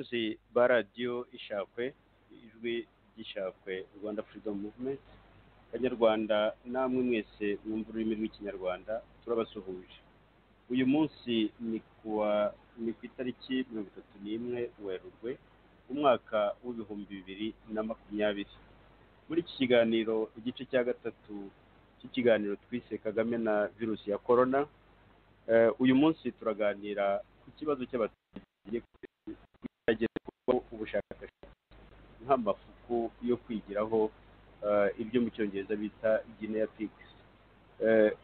bakunzi ba radiyo ishakwe ijwi ry'ishakwe Rwanda Freedom Movement, Banyarwanda namwe mwese mwumva ururimi rw'ikinyarwanda turabasuhuje. Uyu munsi ni ku itariki 31 Werurwe umwaka w'ibihumbi 2020. Muri iki kiganiro igice cya gatatu cy'ikiganiro twise Kagame na virusi ya corona, uyu munsi turaganira ku kibazo cy'abaturage kugerageza ubushakashatsi nk'amafuku yo kwigiraho ibyo mu cyongereza bita Guinea pigs.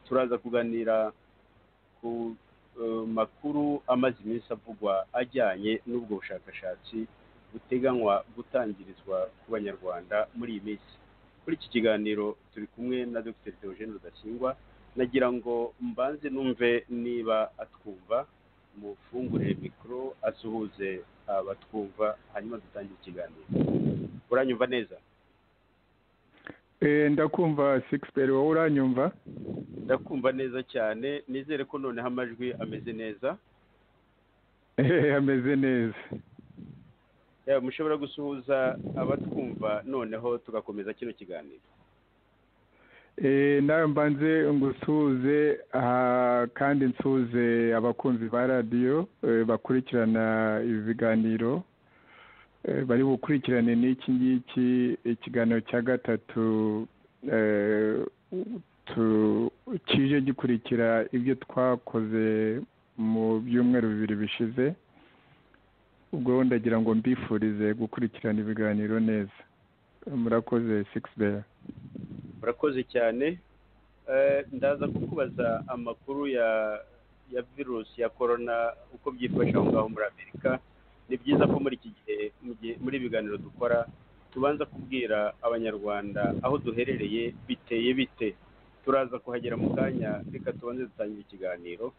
Turaza kuganira ku makuru amaze iminsi avugwa ajyanye n'ubwo bushakashatsi buteganywa gutangirizwa ku Banyarwanda muri iyi minsi. Kuri iki kiganiro turi kumwe na Dr. Theogene Rudasingwa. Nagira ngo mbanze numve niba atwumva, mufungurire mikoro asuhuze abatwumva hanyuma dutangire ikiganiro. Uranyumva neza? Ndakumva Sixperi, wowe uranyumva? Ndakumva neza cyane, nizere ko noneho amajwi ameze neza. Ameze neza. Mushobora gusuhuza abatwumva noneho tugakomeza kino kiganiro. Nawe mbanze ngusuhuze kandi nsuhuze abakunzi ba radiyo bakurikirana ibi biganiro, bari bukurikirane n'iki ngiki ikiganiro cya gatatu kije gikurikira ibyo twakoze mu byumweru 2 bishize. Ubwo ndagira ngo mbifurize gukurikirana ibiganiro neza. Murakoze Sixbert. Murakoze cyane. Ndaza kukubaza amakuru ya virusi ya corona uko byifashe aho ngaho muri Amerika. Ni byiza ko muri iki gihe muri ibiganiro dukora tubanza kubwira Abanyarwanda aho duherereye biteye bite. Turaza kuhagera mu kanya, reka tubanze dutangira ikiganiro.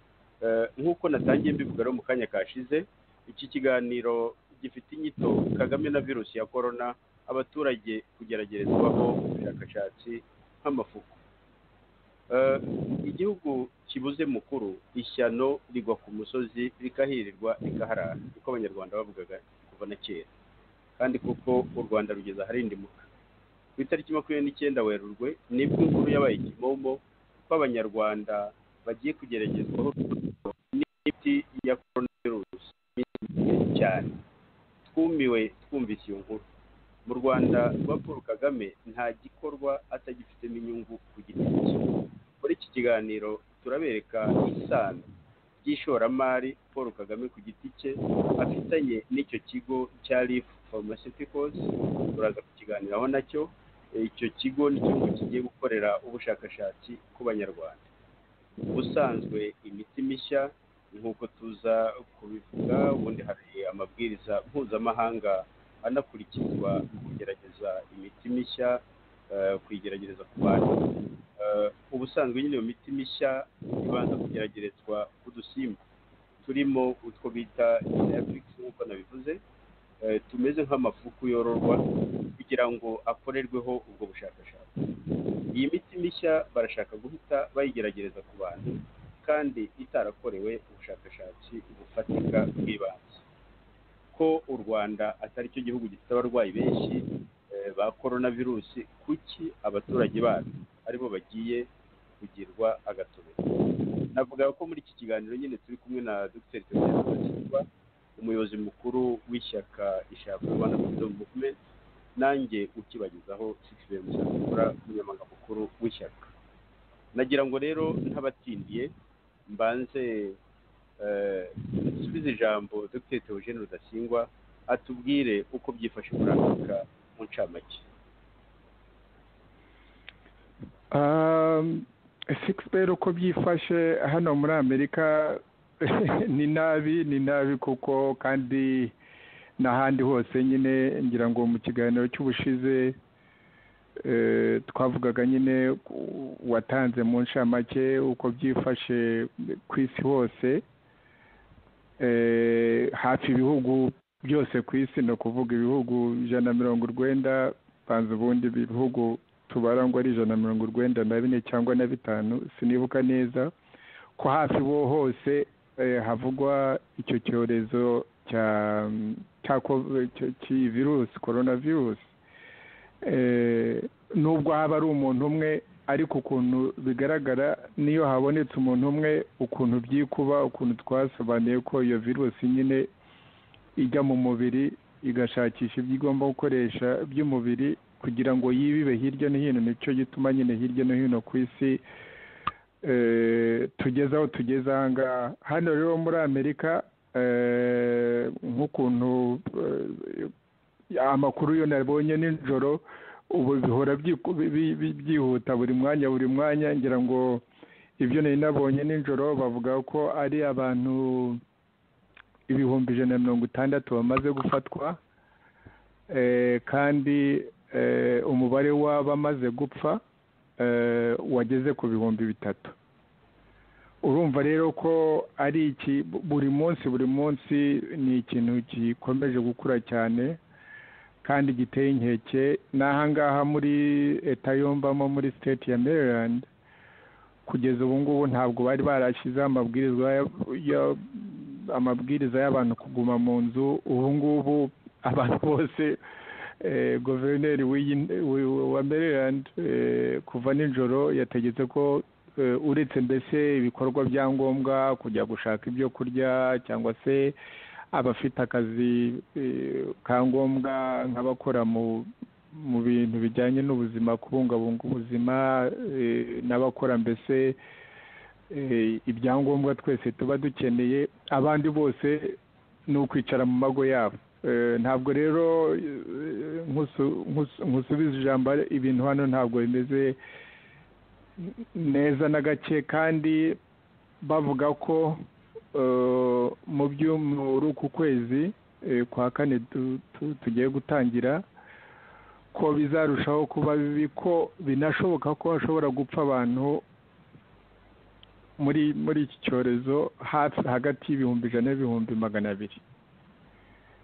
Nk'uko natangiye mbivuga mu kanya kashize, iki kiganiro gifite inyito Kagame na virusi ya corona, abaturage kugeragerezwaho ubushakashatsi nk'amafuku. Igihugu kibuze mukuru, ishyano rigwa ku musozi rikahirirwa rikaharara, uko Abanyarwanda bavugaga kuva na kera. Kandi kuko u Rwanda rugeze aharindimuka. Ku itariki 29 Werurwe nibwo inkuru yabaye Kimomo ko Abanyarwanda bagiye kugeragezwaho n'imiti ya coronavirus cyane. Twumiwe twumvise iyo nkuru. Mu Rwanda rwa Paul Kagame nta gikorwa atagifitemo inyungu ku giti cye. Muri iki kiganiro turabereka isano ry'ishoramari Paul Kagame ku giti cye afitanye n'icyo kigo cya Leaf Pharmaceuticals. Turaza kukiganiraho nacyo. Icyo kigo nicyo kigiye gukorera ubushakashatsi ku Banyarwanda. Ubusanzwe imiti mishya nk'uko tuza kubivuga, ubundi hari amabwiriza mpuzamahanga anakurikizwa kugerageza imiti mishya, kuyigerageza ku bantu. Ubusanzwe nyine iyo miti mishya ibanza kugeragerezwa ku dusimba turimo utwo bita Guinea pigs nk'uko nabivuze, tumeze nk'amafuku yororwa kugira ngo akorerweho ubwo bushakashatsi. Iyi miti mishya barashaka guhita bayigeragereza ku bantu kandi itarakorewe ubushakashatsi bufatika bw'ibanze. Ko u Rwanda atari cyo gihugu gifite abarwayi benshi ba coronavirusi, kuki abaturage bacu aribo bagiye kugirwa agatobe? Navuga ko muri iki kiganiro nyine turi kumwe na Dr. Theogene Rudasingwa, umuyobozi mukuru w'ishyaka ishaka Rwanda Freedom Movement, nanjye ukibagezaho Sixbert Musafura, umunyamabanga mukuru w'ishyaka. Nagira ngo rero ntabatindiye mbanze subiza ijambo Dr. Theogene Rudasingwa atubwire uko byifashe muri Amerika mu ncamake. Sixbert, uko byifashe hano muri Amerika ni nabi kuko kandi n'ahandi hose nyine. Ngira ngo mu kiganiro cy'ubushize twavugaga nyine watanze mu ncamake uko byifashe ku isi hose. Hafi ibihugu byose ku isi, no kuvuga ibihugu 190, banza ubundi ibihugu tubara ngo ari 194 cyangwa na 5, sinibuka neza, ko hafi bo hose havugwa icyo cyorezo cya virusi coronavirus, nubwo haba ari umuntu umwe ariko ukuntu bigaragara niyo habonetse umuntu umwe ukuntu byikuba, ukuntu twasobanuye ko iyo virusi nyine ijya mu mubiri igashakisha ibyo igomba gukoresha by'umubiri kugira ngo yibibe hirya no hino. Nicyo gituma nyine hirya no hino ku isi tugeze aho tugeze aha ngaha. Hano rero muri Amerika nk'ukuntu amakuru yo nabonye nijoro ubu bihora byihuta buri mwanya, ngira ngo ibyo nari nabonye nijoro bavuga ko ari abantu 160,000 bamaze gufatwa, kandi umubare w'abamaze gupfa wageze ku 3,000. Urumva rero ko ari iki buri munsi ni ikintu gikomeje gukura cyane kandi giteye inkeke. N'aha ngaha muri leta yombamo muri state ya Maryland kugeza ubu ngubu ntabwo bari barashyizeho amabwiriza y'abantu kuguma mu nzu. Ubu ngubu abantu bose guverineri wa Maryland kuva nijoro yategetse ko uretse mbese ibikorwa bya ngombwa kujya gushaka ibyo kurya cyangwa se abafite akazi ka ngombwa nk'abakora mu bintu bijyanye n'ubuzima, kubungabunga ubuzima, n'abakora mbese ibyangombwa twese tuba dukeneye, abandi bose ni ukwicara mu mago yabo. Ntabwo rero nkusubiza ijambo, ibintu hano ntabwo bimeze neza na gake, kandi bavuga ko muri uku kwezi kwa kane tugiye gutangira ko bizarushaho kuba bibi, ko binashoboka ko hashobora gupfa abantu muri iki cyorezo hagati y'100,000 n'200,000.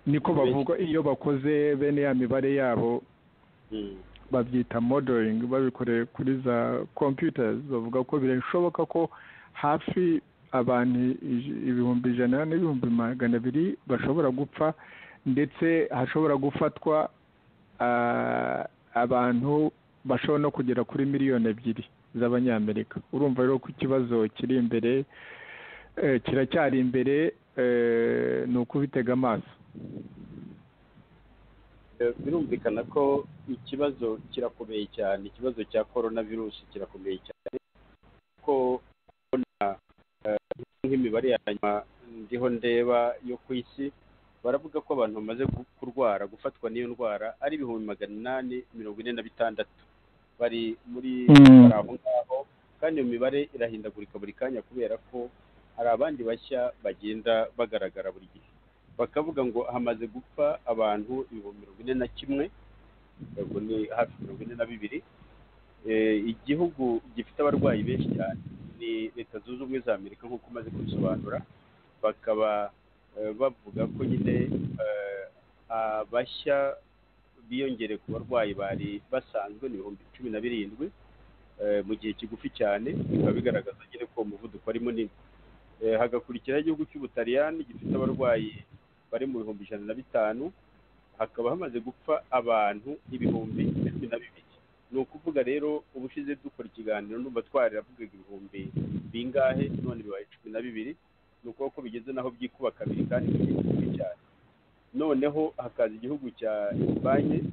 Niko bavuga iyo bakoze bene ya mibare yabo, babyita modeling, babikoreye kuri za computers. Bavuga ko birashoboka ko hafi abantu 100,000 n'200,000 bashobora gupfa, ndetse hashobora gufatwa abantu bashobora no kugera kuri 2,000,000 z'abanyamerika. Urumva rero ko ikibazo kiri imbere, kiracyari imbere, ni ukubitega amaso. Birumvikana ko ikibazo kirakomeye cyane, ikibazo cya coronavirus kirakomeye cyane, ko nk'imibare ya nyuma ndiho ndeba yo ku isi baravuga ko abantu bamaze gufatwa n'iyo ndwara ari 846 bari muri aho ngaho, kandi iyo mibare irahindagurika buri kanya kubera ko hari abandi bashya bagenda bagaragara buri gihe. Bakavuga ngo hamaze gupfa abantu 41,000, ubwo ni hafi 42. Igihugu gifite abarwayi benshi cyane ni Leta Zunze Ubumwe za Amerika nk'uko umaze kubisobanura. Bakaba bavuga ko nyine abashya biyongere ku barwayi bari basanzwe ni 17,000 mu gihe kigufi cyane. Bikaba bigaragaza nyine ko umuvuduko ari munini. Hagakurikiraho igihugu cy'Ubutaliyani gifite abarwayi bari mu 105,000, hakaba hamaze gupfa abantu 12,000. Ni ukuvuga rero ubushize dukora ikiganiro ndumva twaravugaga ibihumbi bingahe, none bibaye 12. Ni ukuvuga ko bigeze naho byikuba kabiri kandi bigiye cyane. Noneho hakaza igihugu cya Espagne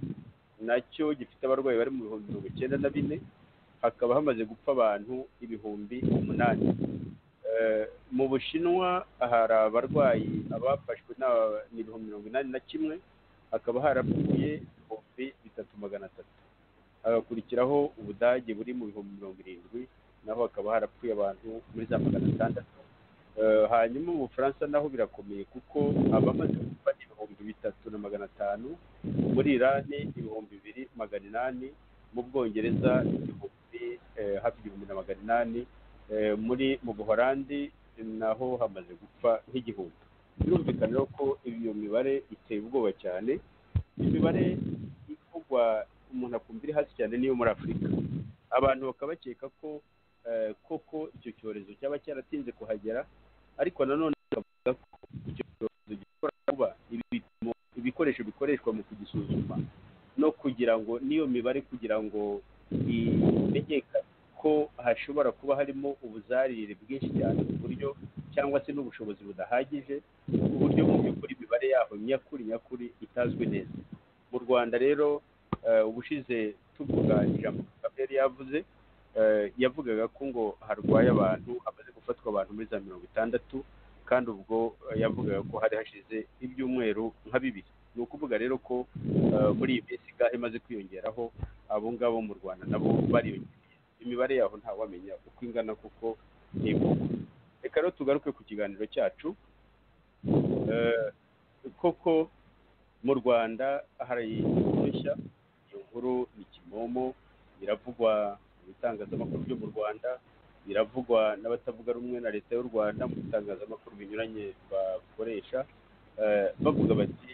nacyo gifite abarwayi bari mu 94,000, hakaba hamaze gupfa abantu 8,000. Mu Bushinwa hari abarwayi abafashwe ni 81,000, hakaba harapfuye 3,300. Hagakurikiraho Ubudage buri mu 70,000, naho hakaba harapfuye abantu muri za 600. Hanyuma mu Bufaransa naho birakomeye kuko abamaze gupfa ni 3,500, muri Iran 2,800, mu Bwongereza hafi 1,800, mu Buholandi naho hamaze gupfa nk'igihumbi. Birumvikana ko iyo mibare iteye ubwoba cyane. Imibare ivugwa umuntu akumva iri hasi cyane niyo muri Afurika. Abantu bakaba bakeka ko koko icyo cyorezo cyaba cyaratinze kuhagera, ariko nanone bavuga ko icyo cyorezo gishobora kuba ibipimo ibikoresho bikoreshwa mu kugisuzuma no kugira ngo n'iyo mibare kugira ngo imenyekane ko hashobora kuba harimo ubuzarire bwinshi cyane ku buryo cyangwa se n'ubushobozi budahagije ku buryo mu by'ukuri imibare yaho nyakuri itazwi neza. Mu Rwanda rero ubushize tuvuga ijambo Kagame yavuze yavugaga ko ngo harwaye abantu amaze gufatwa abantu muri za 60 kandi ubwo yavugaga ko hari hashize ibyumweru nka 2. Ni ukuvuga rero ko muri iyi minsi gahe imaze kwiyongeraho abo ngabo mu Rwanda nabo bariyongera, imibare yaho ntawamenya uko ingana kuko ntibukwa. Reka rero tugaruke ku kiganiro cyacu. Koko mu Rwanda hari inkuru nshya, iyo nkuru ni kimomo, biravugwa mu bitangazamakuru byo mu Rwanda, biravugwa n'abatavuga rumwe na leta y'u Rwanda mu bitangazamakuru binyuranye bakoresha, bavuga bati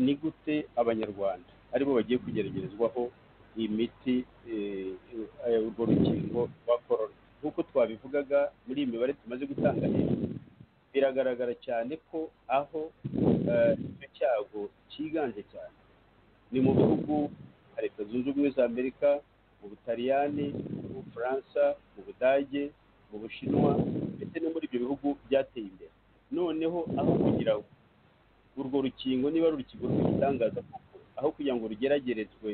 ni gute abanyarwanda aribo bagiye kugeragerezwaho imiti urwo rukingo rwa korona. Nk'uko twabivugaga muri iyi mibare tumaze gutanga hejuru, biragaragara cyane ko aho icyo cyago cyiganje cyane ni mu bihugu nka Leta Zunze Ubumwe za Amerika, mu Butaliyani, mu Bufaransa, mu Budage, mu Bushinwa ndetse no muri ibyo bihugu byateye imbere. Noneho aho kugira ngo urwo rukingo niba ari urukingo rw'igitangaza koko, aho kugira ngo rugeragerezwe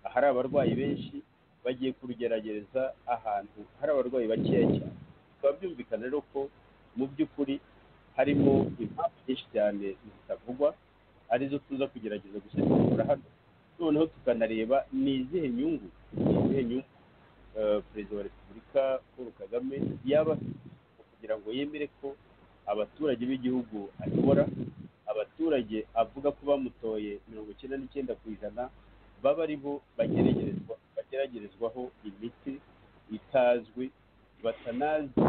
ahari abarwayi benshi, bagiye kurugeragereza ahantu hari abarwayi bakeya cyane. Bikaba byumvikana rero ko mu by'ukuri harimo impamvu nyinshi cyane zitavugwa arizo tuza kugerageza gusesengura hano, noneho tukanareba ni izihe nyungu Perezida wa Repubulika Paul Kagame yaba afite kugira ngo yemere ko abaturage b'igihugu ayobora, abaturage avuga ko bamutoye 99% baba ari bo bageragerezwaho imiti itazwi, batanazi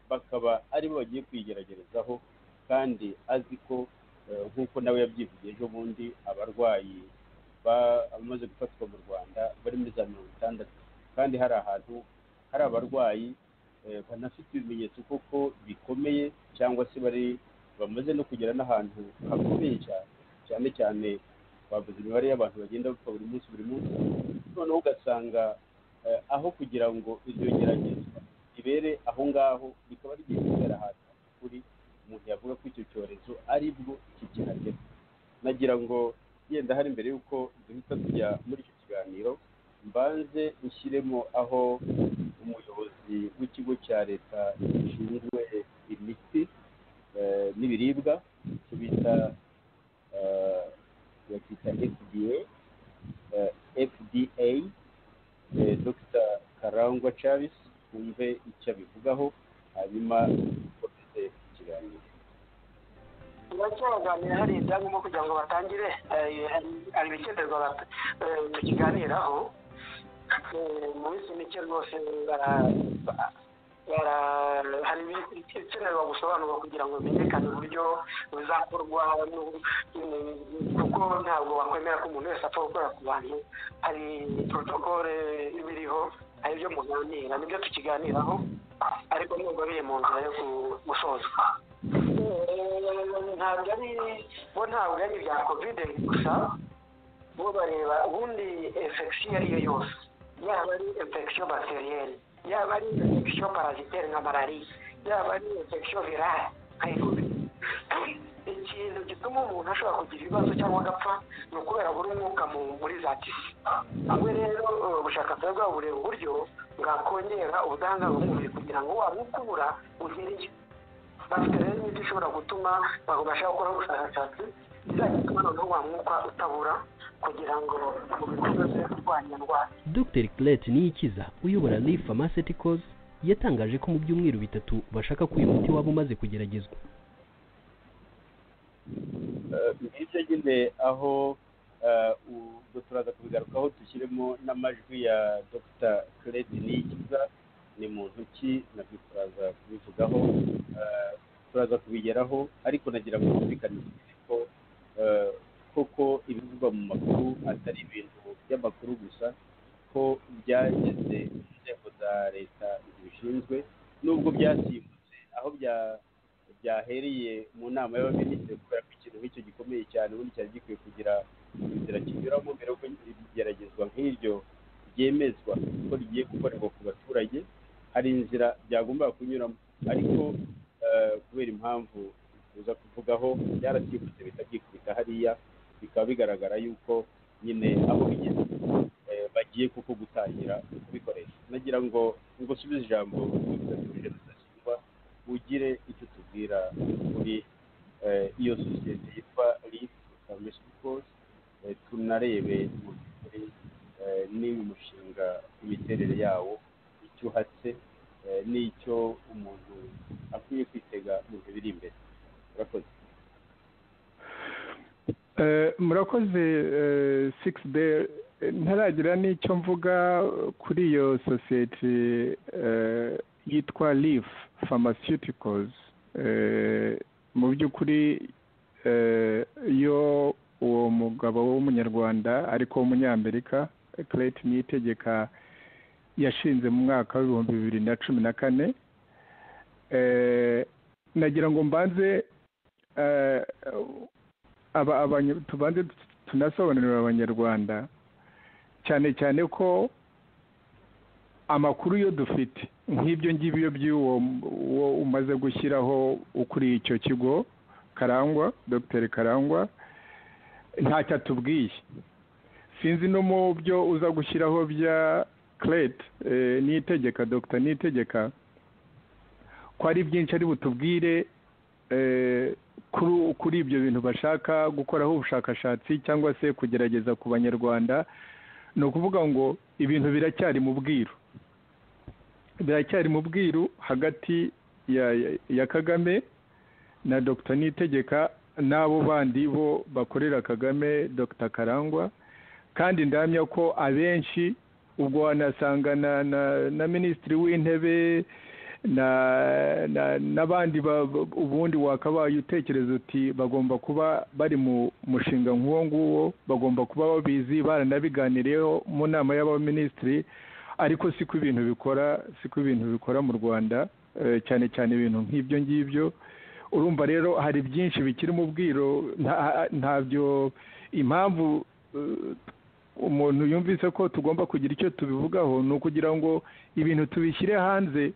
bakaba ari bo bagiye kuyigeragerezaho, kandi azi ko nk'uko nawe yabyivugiye ejo bundi abarwayi bamaze gufatwa mu Rwanda bari muri za 60, kandi hari ahantu hari abarwayi banafite ibimenyetso koko bikomeye cyangwa se bamaze no kugera n'ahantu hakomeye cyane cyane bavuze imibare y'abantu bagenda bapfa buri munsi. Noneho ugasanga aho kugira ngo iryo geragezwa ibere aho ngaho, bikaba rigiye kubera ahantu kuri umuntu yavuga ko icyo cyorezo ari bwo kikihagera. Nagira ngo yenda hari mbere y'uko duhita tujya muri icyo kiganiro, mbanze nshyiremo aho umuyobozi w'ikigo cya leta gishinzwe imiti n'ibiribwa bita FDA, Dr. Karangwa Charles, twumve icyo abivugaho hanyuma dukomeze ikiganiro. Turacyaraganira hari ibyangombwa kugira ngo batangire, hari ibikenerwa tukiganiraho mu minsi mike rwose. Hari ibikenerwa gusobanurwa kugira ngo bimenyekane uburyo bizakorwa, kuko ntabwo wakwemera ko umuntu wese apfa gukora ku bantu. Hari protokole biriho, hari ibyo muganira, nibyo tukiganiraho, ariko nubwo biri mu nzira yo gusozwa. Ntabwo ari ibya covid gusa, bo bareba ubundi infection iyo ari yo yose, yaba ari infection bacterienne, yaba ari infection parasitaire nka malariya, yaba ari infection virale nka ebola. Ikintu gituma umuntu ashobora kugira ibibazo cyangwa agapfa ni ukubera buri umwuka muri za tisi. Ubwo rero ubushakashatsi bwabo bureba uburyo bwakongera ubudahangarwa bw'umubiri kugira ngo wa mwuka ubura ugere. Bafite rero imiti ishobora gutuma babasha gukora ubushakashatsi izajya ituma noneho wa mwuka utabura kugira ngo umubiri ukomeze kurwanya indwara. Dr. Claire Niyikiza uyobora Leaf Pharmaceuticals yatangaje ko mu byumweru 3 bashaka ko uyu muti waba umaze kugeragezwa. Ibyo nyine aho turaza kubigarukaho dushyiremo n'amajwi ya Dr. Claire Niyikiza ni muntu ki, nabyo turaza kubivugaho, turaza kubigeraho, ariko nagira ngo twumvikane ko koko ibivugwa mu makuru atari ibintu by'amakuru gusa, ko byageze inzego za leta zibishinzwe, nubwo byasimbutse aho byahereye mu nama y'abaminisitiri kubera ko ikintu nk'icyo gikomeye cyane ubundi cyari gikwiye kugira inzira kinyuramo mbere yuko igeragezwa nk'iryo ryemezwa ko rigiye gukorerwa ku baturage. Hari inzira byagombaga kunyuramo ariko kubera impamvu tuza kuvugaho byarabyikubise bitabyikubita hariya, bikaba bigaragara yuko nyine aho bigeze bagiye kuko gutangira kubikoresha. Nagira ngo subize ijambo Rudasingwa ugire icyo tubwira kuri iyo sosiyete yitwa Leaf Pharmaceuticals, tunarebe muri n'uyu mushinga imiterere yawo, icyo uhatse n'icyo umuntu akwiye kwitega mu bihe biri imbere. Murakoze. Murakoze 6B. Ntaragira n'icyo mvuga kuri iyo sosiyete yitwa Leaf Pharmaceuticals. Mu by'ukuri iyo uwo mugabo w'umunyarwanda ariko w'umunyamerika Clayton Niyitegeka yashinze mu mwaka w'2014, nagira ngo mbanze tubanze tunasobanurira abanyarwanda cyane cyane ko amakuru yo dufite nk'ibyo ngibyo by'uwo umaze gushyiraho ukuriye icyo kigo Karangwa, Dr Karangwa, ntacyo atubwiye. Sinzi no mu byo uza gushyiraho bya Niyitegeka, Dr Niyitegeka, ko ari byinshi ari butubwire kuri ibyo bintu bashaka gukoraho ubushakashatsi cyangwa se kugerageza ku banyarwanda. Ni ukuvuga ngo ibintu biracyari mu bwiru hagati ya Kagame na Dr Niyitegeka n'abo bandi bo bakorera Kagame, Dr Karangwa, kandi ndamya ko abenshi ubwo wanasanga na Minisitiri w'Intebe n'abandi ubundi wakabaye utekereza uti bagomba kuba bari mu mushinga nk'uwo nguwo, bagomba kuba babizi, baranabiganiriyeho mu nama y'abaminisitiri. Ariko siko ibintu bikora mu Rwanda, cyane cyane ibintu nk'ibyo ngibyo. Urumva rero hari byinshi bikiri mu bwiro, ntabyo impamvu umuntu yumvise ko tugomba kugira icyo tubivugaho ni ukugira ngo ibintu tubishyire hanze,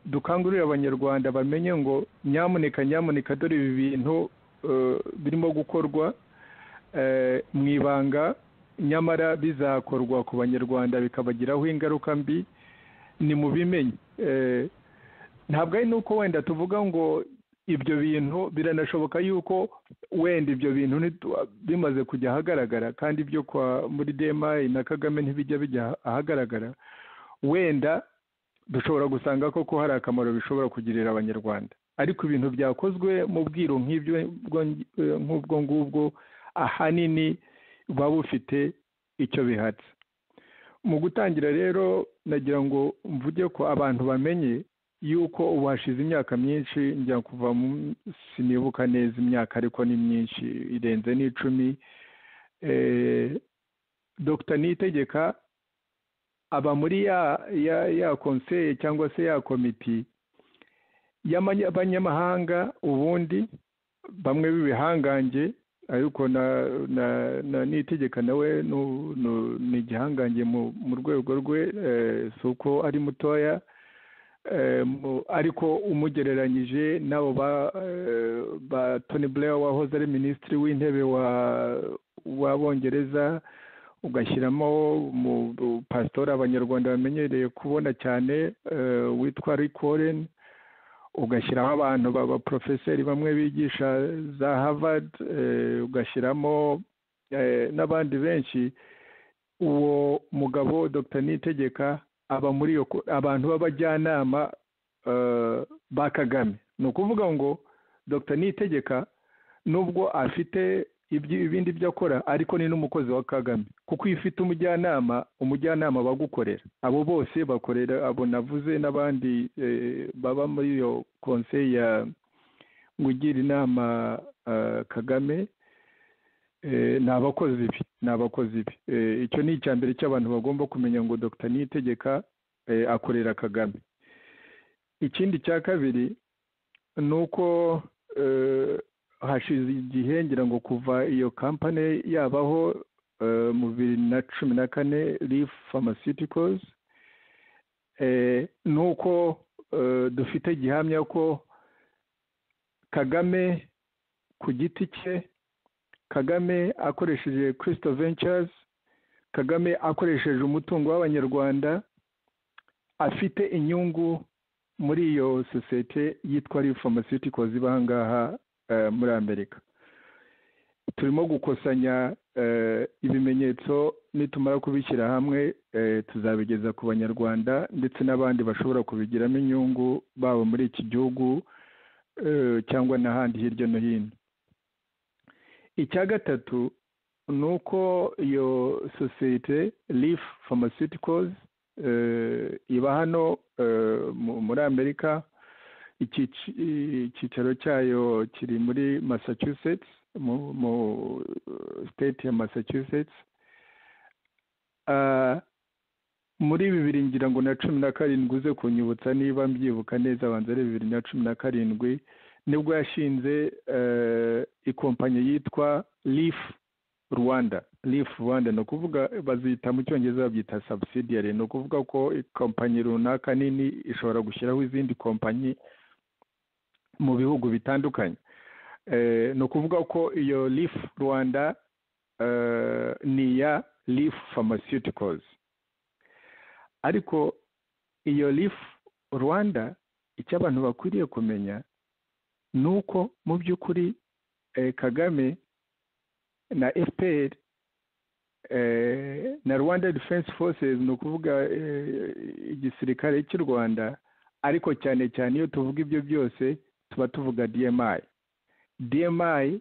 dukangurira abanyarwanda bamenye ngo nyamuneka dore ibi bintu birimo gukorwa mu ibanga, nyamara bizakorwa ku banyarwanda bikabagiraho ingaruka mbi. Ni mu bimenye. Ntabwo ari nuko wenda tuvuga ngo ibyo bintu biranashoboka yuko wenda ibyo bintu bimaze kujya ahagaragara, kandi ibyo muri DMI na Kagame ntibijya bijya ahagaragara, wenda dushobora gusanga koko hari akamaro bishobora kugirira abanyarwanda. Ariko ibintu byakozwe mu bwiru nk'ubwo ngubwo ahanini buba bufite icyo bihatse. Mu gutangira rero nagira ngo mvuge ko abantu bamenye yuko ubu hashize imyaka myinshi, njya kuva sinibuka neza imyaka ariko ni myinshi, irenze n'10. Dr Niyitegeka aba muri ya konseye cyangwa se ya komiti y'abanyamahanga, ubundi bamwe b'ibihangange, ariko na Niyitegeka nawe ni igihangange mu rwego rwe, si uko ari mutoya, ariko umugereranyije n'abo ba Tony Blair wahoze ari minisitiri w'intebe w'Abongereza, ugashyiramo mu pasitori abanyarwanda bamenyereye kubona cyane witwa Rick Warren, ugashyiraho abantu b'abaprofeseri bamwe bigisha za Harvard, ugashyiramo n'abandi benshi. Uwo mugabo Dr Niyitegeka aba muri iyo abantu b'abajyanama ba Kagame. Ni ukuvuga ngo Dr Niyitegeka nubwo afite ibindi byo akora, ariko ni n'umukozi wa Kagame, kuko iyo ufite umujyanama bagukorera. Abo bose bakorera abo navuze n'abandi baba muri iyo konseye ngo igira inama Kagame, ni abakozi ibi. Icyo ni icya mbere cy'abantu bagomba kumenya ngo Dr Niyitegeka akorera Kagame. Ikindi cya kabiri, ni uko hashize igihe ngira ngo kuva iyo kampani yabaho mu 2014 Leaf Pharmaceuticals, ni uko dufite gihamya ko Kagame ku giti cye, Kagame akoresheje Crystal Ventures, Kagame akoresheje umutungo w'abanyarwanda, afite inyungu muri iyo sosiyete yitwa Leaf Pharmaceuticals iba ngaha muri Amerika. Turimo gukusanya ibimenyetso, nitumara kubishyira hamwe tuzabigeza ku banyarwanda ndetse n'abandi bashobora kubigiramo inyungu, baba muri iki gihugu cyangwa n'ahandi hirya no hino. Icya gatatu ni uko iyo sosiyete Leaf Pharmaceuticals iba hano muri Amerika. Icyicaro cyayo kiri muri Massachusetts, mu state ya Massachusetts. Muri 2017 uze kunyibutsa niba mbyibuka neza, abanza ari 2017 nibwo yashinze ikompanyi yitwa Leaf Rwanda. Leaf Rwanda no kuvuga bazita mu cyongereza babyita subsidiary, no kuvuga ko ikompanyi runaka nini ishobora gushyiraho izindi kompanyi mu bihugu bitandukanye. No kuvuga ko iyo Leaf Rwanda ni ya Leaf Pharmaceuticals. Ariko iyo Leaf Rwanda icyo abantu bakwiriye kumenya nuko mu by'ukuri Kagame na FPR na Rwanda Defense Forces, no kuvuga igisirikare cy'u Rwanda, ariko cyane cyane iyo tuvuga ibyo byose tuba tuvuga DMI. DMI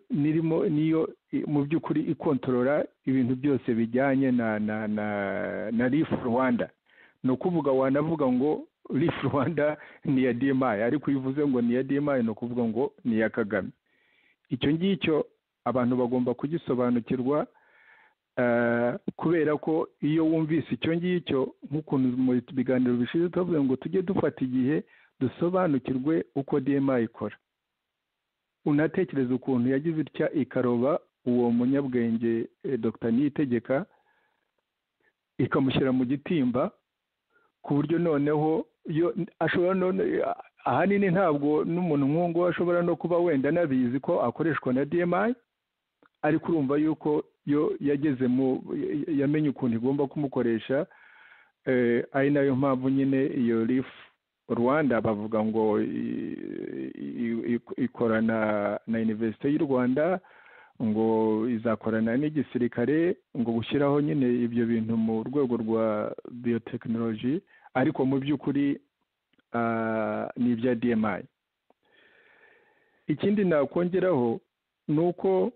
niyo mu by'ukuri ikontorora ibintu byose bijyanye na Leaf Rwanda. No kuvuga wanavuga ngo Leaf Rwanda ni ya DMI, ariko uyivuze ngo ni ya DMI no kuvuga ngo ni ya Kagame. Icyo ngicyo abantu bagomba kugisobanukirwa, kubera ko iyo wumvise icyo ngicyo, nk'ukuntu mu biganiro bishize tuvuga ngo tujye dufata igihe dusobanukirwe uko DMI ikora. Unatekereza ukuntu yagize itya ikaroba uwo munyabwenge Dr. Niyitegeka, ikamushyira mu gitimba, ku buryo noneho ashobora ahanini ntabwo n'umuntu nk'uwo ashobora no kuba wenda nabizi ko akoreshwa na DMI, ariko urumva yuko yo yamenye ukuntu igomba kumukoresha. Ari nayo mpamvu nyine iyo Leaf Rwanda bavuga ngo ikorana na University y'u Rwanda, ngo izakorana n'igisirikare, ngo gushyiraho nyine ibyo bintu mu rwego rwa biotechnology, ariko mu by'ukuri ni ibya DMI. Ikindi nakongeraho ni uko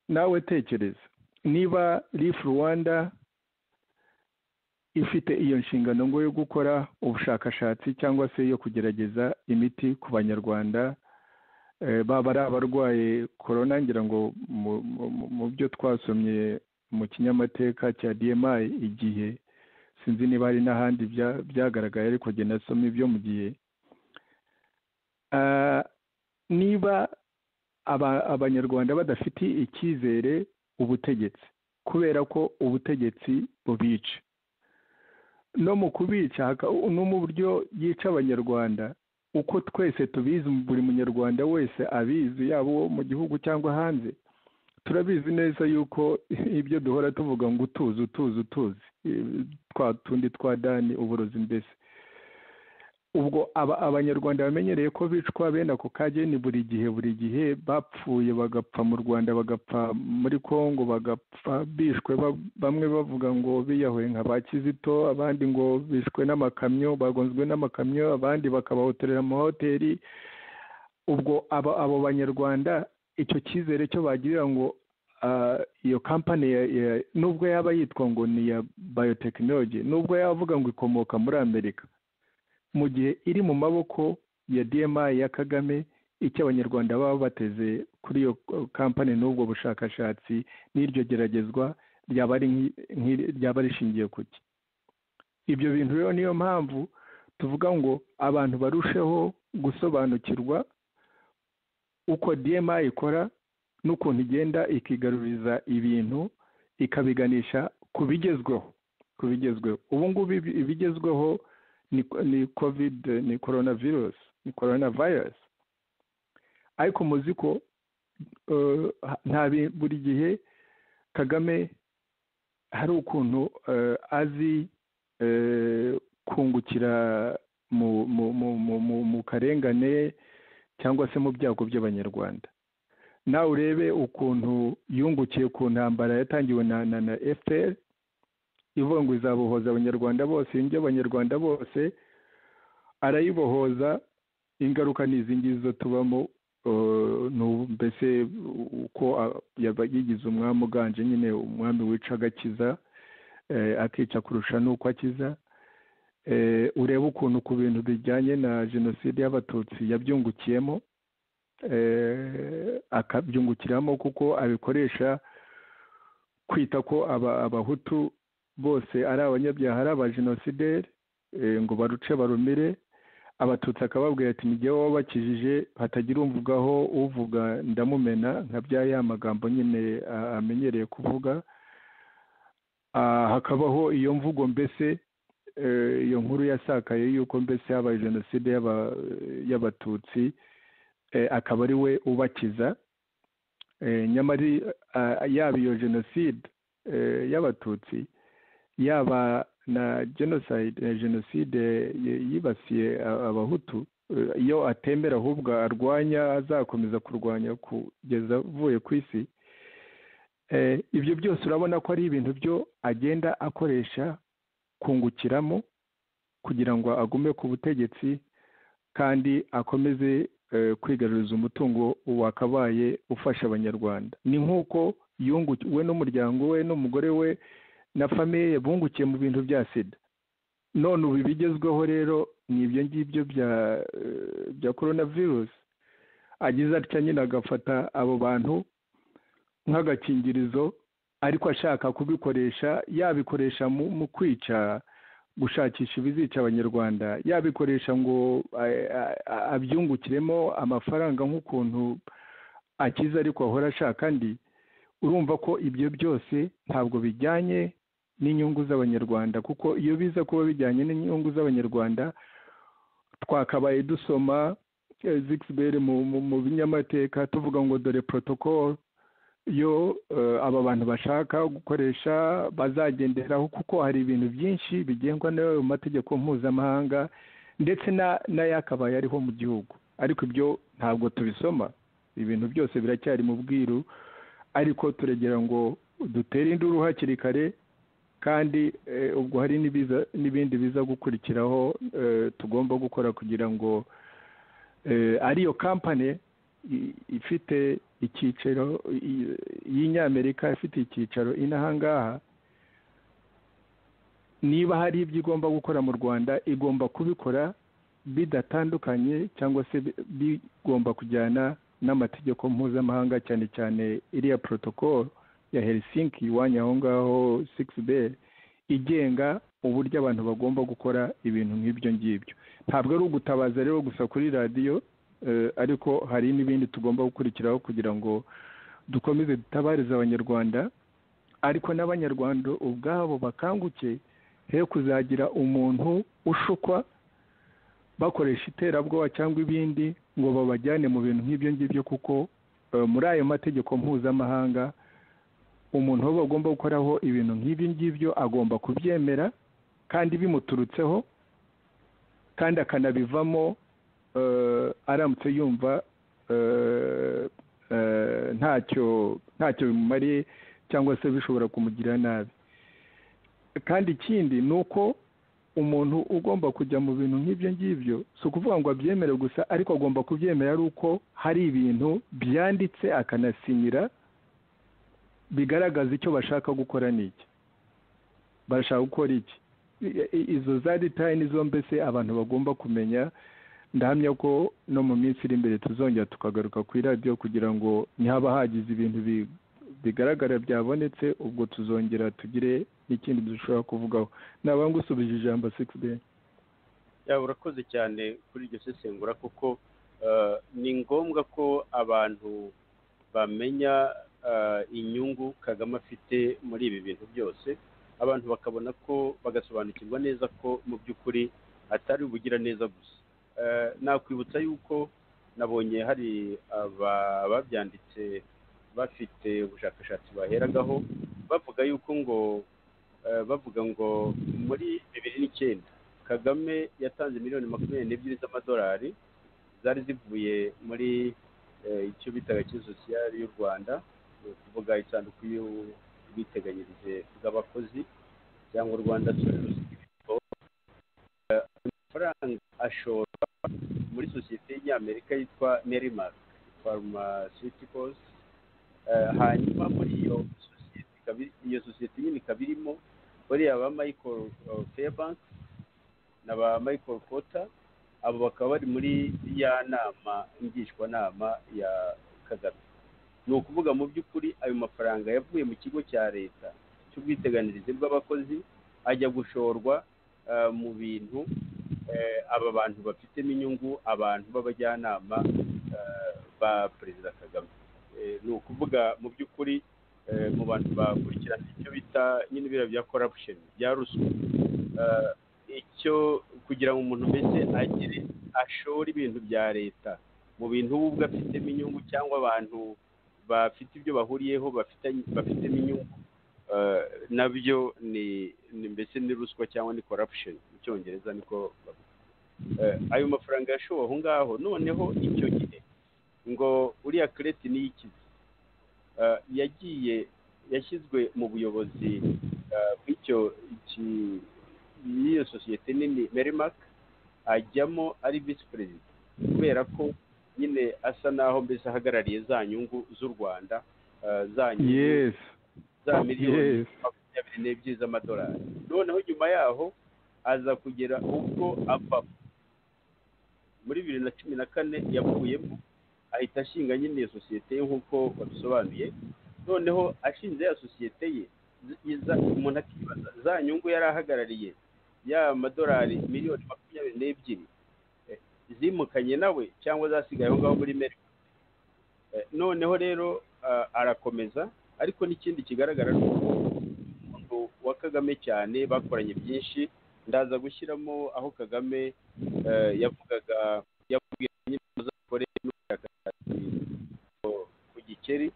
nawe tekereza niba Leaf Rwanda ifite iyo nshingano ngo yo gukora ubushakashatsi cyangwa se yo kugerageza imiti ku banyarwanda, baba ari abarwaye corona. Ngira ngo mu byo twasomye mu kinyamateka cya DMI igihe, sinzi niba hari n'ahandi byagaragaye, ariko jye nasomye ibyo mu gihe. Niba abanyarwanda badafite icyizere ubutegetsi, kubera ko ubutegetsi bubica, no mu kubica no mu buryo yica abanyarwanda, uko twese tubizi, buri munyarwanda wese abizi, yaba uwo mu gihugu cyangwa hanze, turabizi neza yuko ibyo duhora tuvuga ngo utuzi twa tundi twa Dani, uburozi mbese. Ubwo abanyarwanda bamenyereye ko bicwa bene ako kageni buri gihe, bapfuye bagapfa mu Rwanda, bagapfa muri Kongo, bagapfa bishwe, bamwe bavuga ngo biyahuye nka ba Kizito, abandi ngo bishwe n'amakamyo, bagonzwe n'amakamyo, abandi bakabahotorera mu mahoteli. Ubwo abo banyarwanda icyo cyizere cyo bagirira ngo iyo kampani nubwo yaba yitwa ngo ni ya biotechnology, nubwo yavuga ngo ikomoka muri Amerika, mu gihe iri mu maboko ya DMI ya Kagame, icyo abanyarwanda baba bateze kuri iyo kampani n'ubwo bushakashatsi n'iryo geragezwa ryaba rishingiye ku ki? Ibyo bintu rero niyo mpamvu tuvuga ngo abantu barusheho gusobanukirwa uko DMI ikora n'ukuntu igenda ikigaruriza ibintu ikabiganisha ku bigezweho ubu ngubu ibigezweho ni covid, ni coronavirus, ariko muzi ko buri gihe Kagame hari ukuntu azi kungukira mu karengane cyangwa se mu byago by'abanyarwanda. Nawe urebe ukuntu yungukiye ku ntambara yatangiwe na FPR ivuga ngo izabohoza abanyarwanda bose, abanyarwanda bose arayibohoza. Ingaruka ni izi ngizo tubamo, mbese uko yigize umwami uganje, nyine umwami wica agakiza, akica kurusha n'uko akiza. Urebe ukuntu ku bintu bijyanye na jenoside y'abatutsi yabyungukiyemo, akabyungukiramo kuko abikoresha kwita ko abahutu bose ari abanyabyaha, ari abajenosideri, ngo baruce barumire. Abatutsi akababwira ati ni jyewe wabakijije, hatagira umvugaho uvuga ndamumena, nka bya ya magambo nyine amenyereye kuvuga. Hakabaho iyo mvugo, mbese iyo nkuru yasakaye yuko mbese habaye jenoside y'abatutsi, akaba ari we ubakiza. Nyamara yaba iyo jenoside y'abatutsi, yaba na jenoside yibasiye abahutu, iyo atembera ahubwo arwanya, azakomeza kurwanya kugeza avuye ku isi, ibyo byose urabona ko ari ibintu byo agenda akoresha kungukiramo kugira ngo agume ku butegetsi kandi akomeze kwigaruriza umutungo wakabaye ufasha abanyarwanda. Ni nk'uko we n'umuryango we n'umugore we na famiye bungukiye mu bintu bya sida. None ubu bigezweho rero ni ibyo ngibyo bya coronavirus. Agize atya nyine agafata abo bantu nk'agakingirizo, ariko ashaka kubikoresha, yabikoresha mu kwica, gushakisha ibizica abanyarwanda, yabikoresha ngo abyungukiremo amafaranga nk'ukuntu akiza ariko ahora ashaka andi. Urumva ko ibyo byose ntabwo bijyanye n'inyungu z'abanyarwanda, kuko iyo biza kuba bijyanye n'inyungu z'abanyarwanda twakabaye dusoma Zixbert mu binyamateka tuvuga ngo dore protocol yo aba bantu bashaka gukoresha bazagenderaho, kuko hari ibintu byinshi bigengwa n'ayo mategeko mpuzamahanga ndetse n'ayakabaye ariho mu gihugu. Ariko ibyo ntabwo tubisoma, ibintu byose biracyari mu bwiru, ariko turegera ngo dutere induru hakiri kare, kandi ubwo hari n'ibindi biza gukurikiraho tugomba gukora kugira ngo ariyo kampani ifite icyicaro y'Inyamerika, ifite icyicaro inahangaha, niba hari ibyo igomba gukora mu Rwanda igomba kubikora bidatandukanye cyangwa se bigomba kujyana n'amategeko mpuzamahanga, cyane cyane iriya protocol ya Helsinki iwanya aho ngaho 6B igenga uburyo abantu bagomba gukora ibintu nk'ibyo ngibyo. Ntabwo ari ugutabaza rero gusa kuri radiyo, ariko hari n'ibindi tugomba gukurikiraho kugira ngo dukomeze dutabarize abanyarwanda, ariko n'abanyarwanda ubwabo bakanguke, he kuzagira umuntu ushukwa bakoresha iterabwoba cyangwa ibindi ngo babajyane mu bintu nk'ibyo ngibyo, kuko muri ayo mategeko mpuzamahanga umuntu wo bagomba gukoraho ibintu nk'ibi ngibyo agomba kubyemera kandi bimuturutseho, kandi akanabivamo aramutse yumva ntacyo bimumariye cyangwa se bishobora kumugirira nabi. Kandi ikindi ni uko umuntu ugomba kujya mu bintu nk'ibyo ngibyo si ukuvuga ngo abyemere gusa, ariko agomba kubyemera ari uko hari ibintu byanditse akanasinyira bigaragaza icyo bashaka gukora n'iki, barashaka gukora iki. Izo za detaye nizo mbese abantu bagomba kumenya. Ndahamya ko no mu minsi iri imbere tuzongera tukagaruka ku iradiyo kugira ngo nihaba hagize ibintu bigaragara byabonetse, ubwo tuzongera tugire n'ikindi dushobora kuvugaho. Naba ngusubije ijambo 6B. urakoze cyane kuri iryo sesengura kuko ni ngombwa ko abantu bamenya inyungu Kagame afite muri ibi bintu byose, abantu bakabona ko bagasobanukirwa neza ko mu by'ukuri atari ubugira neza gusa. Nakwibutsa yuko nabonye hari ababyanditse bafite ubushakashatsi baheragaho bavuga yuko bavuga ngo muri 2009 Kagame yatanze miliyoni 22 z'amadolari zari zivuye muri icyo bitaga sosiyete y'u Rwanda, kuvuga isanduku y'ubwiteganyirize bw'abakozi cyangwa Rwanda Social amafaranga ashorwa muri sosiyete y'Amerika yitwa Merrimack Pharmaceuticals. Hanyuma muri iyo sosiyete nyine ikaba irimo bariya ba Michael Fairbanks na ba Michael Porter, abo bakaba bari muri ya nama ngishwanama ya Kagame. Ni ukuvuga mu by'ukuri ayo mafaranga yavuye mu kigo cya leta cy'ubwiteganirize bw'abakozi ajya gushorwa mu bintu aba bantu bafitemo inyungu, abantu b'abajyanama ba Perezida Kagame. Ni ukuvuga mu by'ukuri mu bantu bakurikirana icyo bita nyine biriya bya corruption, bya ruswa, icyo kugira ngo umuntu mbese agire ashora ibintu bya leta mu bintu we ubwo afitemo inyungu cyangwa abantu bafite ibyo bahuriyeho bafitemo inyungu, nabyo ni mbese ni ruswa cyangwa ni corruption mu cyongereza niko bavuga. Ayo mafaranga yashowe aho ngaho, noneho icyo gihe ngo uriya Kreti niyikize yashyizwe mu buyobozi bw'iyo sosiyete nini Merrimack, ajyamo ari visi perezida kubera ko nyine asa naho mbese ahagarariye za nyungu z'u Rwanda, za nyungu za miliyoni 22 z'amadolari. Noneho nyuma yaho aza kugera ubwo ava muri 2014 yavuyemo ahita ashinga nyine iyo sosiyete ye nk'uko babisobanuye. Noneho ashinze ya sosiyete ye umuntu akibaza za nyungu yari ahagarariye ya madolari miliyoni 22 zimukanye nawe cyangwa zasigaye aho ngaho muri Amerika. Noneho rero arakomeza, ariko n'ikindi kigaragara ni umuntu wa Kagame cyane bakoranye byinshi. Ndaza gushyiramo aho Kagame yabwiye nyine muzakore n'ubushakashatsi ku Gikeri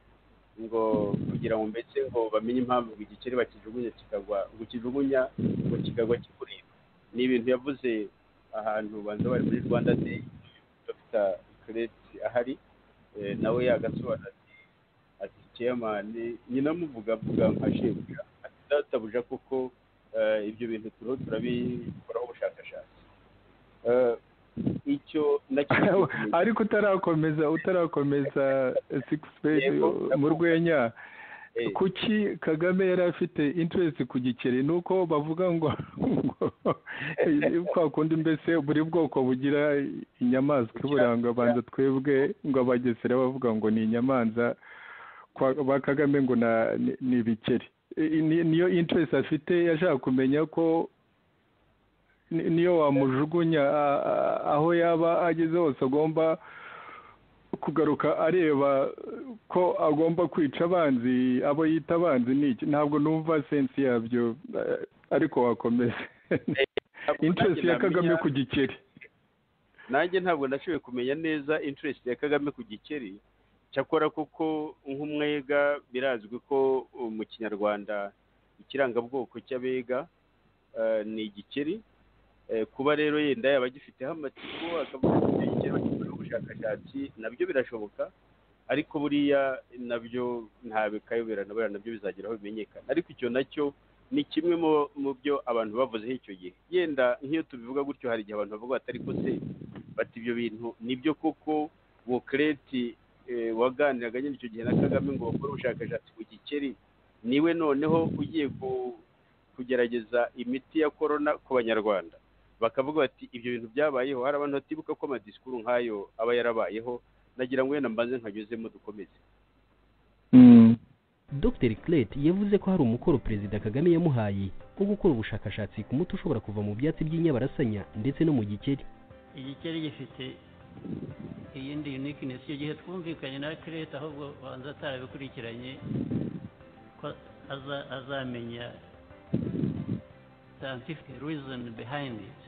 ngo kugira ngo mbese ngo bamenye impamvu Igikeri bakijugunya kikagwa, ngo kijugunya ngo kikagwa kikureba. Ni ibintu yavuze ahantu banza bari muri Rwanda Day, Dr. Kreti ahari nawe yagasobanura ati chairman nyina muvuga nka shebuja ati databuja kuko ibyo bintu turabikoraho ubushakashatsi. Icyo nacyo ariko utarakomeza six page mu rwenya, kuki Kagame yari afite interest ku Gikeri? Nuko bavuga ngo kwa kundi mbese buri bwoko bugira inyamaswa iburanga, banza twebwe ngo abagesera bavuga ngo ni inyamanza, ba Kagame ngo ni Bikeri. Niyo interest afite, yashaka kumenya ko niyo wamujugunya aho yaba ageze hose agomba kugaruka areba ko agomba kwica abanzi, abo yita abanzi. Niki ntabwo numva sense yabyo, ariko wakomeza. Interest ya Kagame ku Gikeri, nanjye ntabwo nashoboye kumenya neza interest ya Kagame ku Gikeri. Cyakora kuko nk'umwega birazwi ko mu Kinyarwanda ikirangabwoko cy'abega ni Igikeri. Kuba rero yenda yaba agifiteho amatsiko akavuga ko Igikeri bakora ubushakashatsi nabyo birashoboka, ariko buriya nabyo ntabikayoberana, buriya nabyo bizagira aho bimenyekana. Ariko icyo nacyo ni kimwe mu byo abantu bavuzeho icyo gihe. Yenda nk'iyo tubivuga gutyo hari igihe abantu bavuga batari ko se bati ibyo bintu nibyo koko uwo Kreti waganiraga nyine icyo gihe na Kagame ngo bakore ubushakashatsi ku Gikeri niwe noneho ugiye kugerageza imiti ya corona ku Banyarwanda, bakavuga bati ibyo bintu byabayeho. Hari abantu batibuka ko amadisikuru nk'ayo aba yarabayeho. Nagira ngo wenda mbanze nkanyuzemo dukomeze. Dr. Kreti yavuze ko hari umukoro Perezida Kagame yamuhaye nko gukora ubushakashatsi ku muti ushobora kuva mu byatsi by'inyabarasanya ndetse no mu gikeri. igikeri gifite iyindi uniqueness. Icyo gihe twumvikanye na Kirete ahubwo banza atarabikurikiranye ko azamenya scientific reason behind it.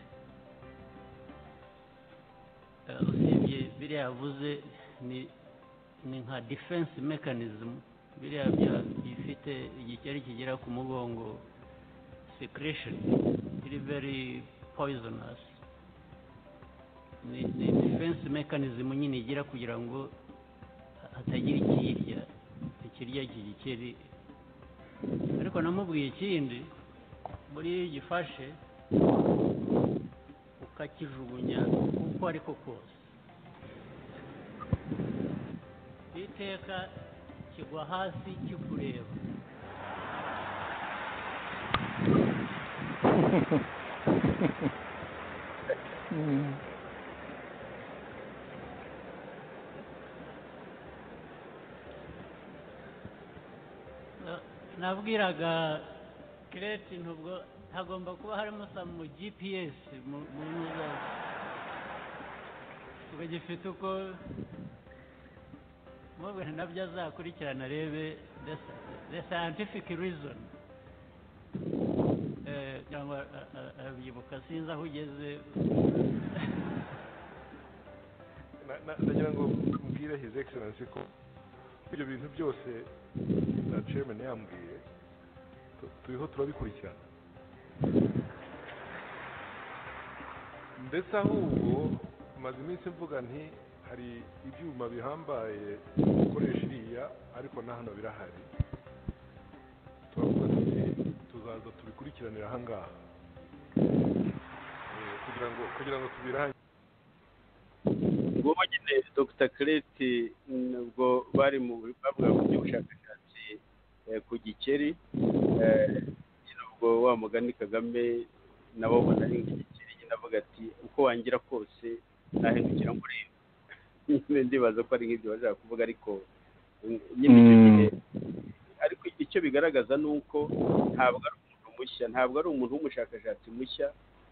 Usibye biriya yavuze ni nka defense mechanism, biriya bifite igikeri kigera ku mugongo, secretion iri very poisonous. Ni defense mechanism nyine igira kugira ngo hatagira ikirya iki gikeri. Ariko namubwiye ikindi, muri gifashe ukakijugunya uko ariko kose, iteka kigwa hasi kikureba. Nabwiraga Kirete nubwo hagomba kuba harimo mu GPS mu gifite uko mubwe nabyo azakurikirana arebe the scientific reason. Cyangwa abyibuka sinzi aho ugeze. Nagira ngo mbwire His Excellency ko ibyo bintu byose na chairman yambwiye turiho turabikurikirana, ndetse ahubwo maze iminsi mvuga nti hari ibyuma bihambaye bikoresha iriya ariko na hano birahari, turavuga tuti tuzaza tubikurikiranira aha ngaha kugira ngo tubiranye. ubwo nyine Dr. Kirete nubwo bari mu bavuga mu by'ubushakashatsi ku gikeri, ubwo wa mugani Kagame nabo bona ari nk'igikeri, nyine avuga ati uko wangira kose nahindukira mureba. Ndibaza ko ari nk'ibyo bashaka kuvuga, ariko nyine icyo gihe, ariko icyo bigaragaza ni uko ntabwo ari umuntu mushya, ntabwo ari umuntu w'umushakashatsi mushya,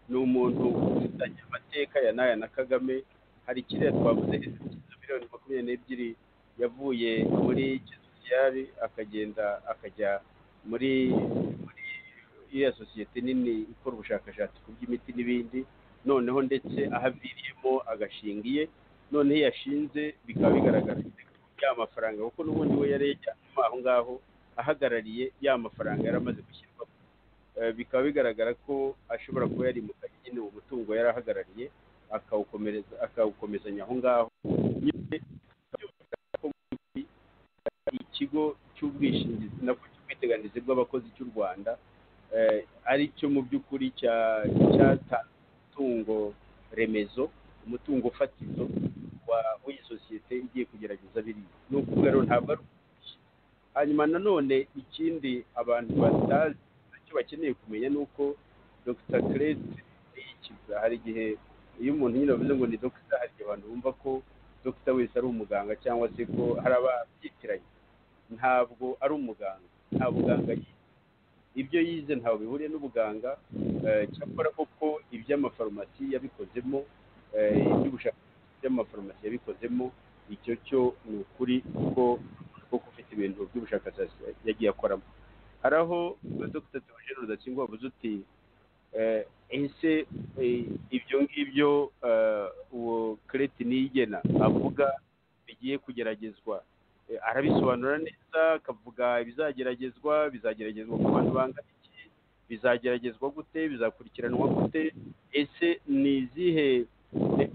ni umuntu ufitanye amateka ya n'aya na Kagame. Hari kiriya twavuze miliyoni 22 yavuye muri Kisosiyali akagenda akajya muri iriya sosiyete nini ikora ubushakashatsi ku by'imiti n'ibindi, noneho ndetse ahaviriyemo agashingiye, noneho yashinze bikaba bigaragara ya mafaranga, kuko n'ubundi we yari yajyanyemo aho ngaho ahagarariye ya mafaranga yari amaze gushyirwamo. Bikaba bigaragara ko ashobora kuba yari mu nyine umutungo yari ahagarariye akawukomezanya aho ngaho. Ikigo cy'ubwishingizi nako cy'ubwiteganyirize bw'abakozi cy'u Rwanda ari cyo mu by'ukuri cy'umutungo remezo, umutungo fatizo w'iyi sosiyete igiye kugerageza biriya. Ni ukuvuga rero ntabwo ari ukwishyira. Hanyuma nanone ikindi abantu batazi icyo bakeneye kumenya ni uko Dr. Kirete yikiza. Hari igihe iyo umuntu nyine avuze ngo ni Dr. hari abantu bumva ko Dr. wese ari umuganga, cyangwa se ko hari ababyitiranye. Ntabwo ari umuganga, nta buganga yize. Ibyo yize ntawe bihuriye n'ubuganga, cyakora koko iby'amafarumasi yabikozemo, iby'ubushakashatsi by'amafarumasi yabikozemo, icyo cyo ni ukuri kuko ufite ibintu by'ubushakashatsi yagiye akoramo. Hari aho Dr. Theogene Rudakingwa wavuze uti ese ibyo ngibyo uwo Kirete Niyigena avuga bigiye kugeragezwa, arabisobanura neza, akavuga bizageragezwa ku bantu bangana iki, bizageragezwa gute, bizakurikiranwa gute, ese ni ibihe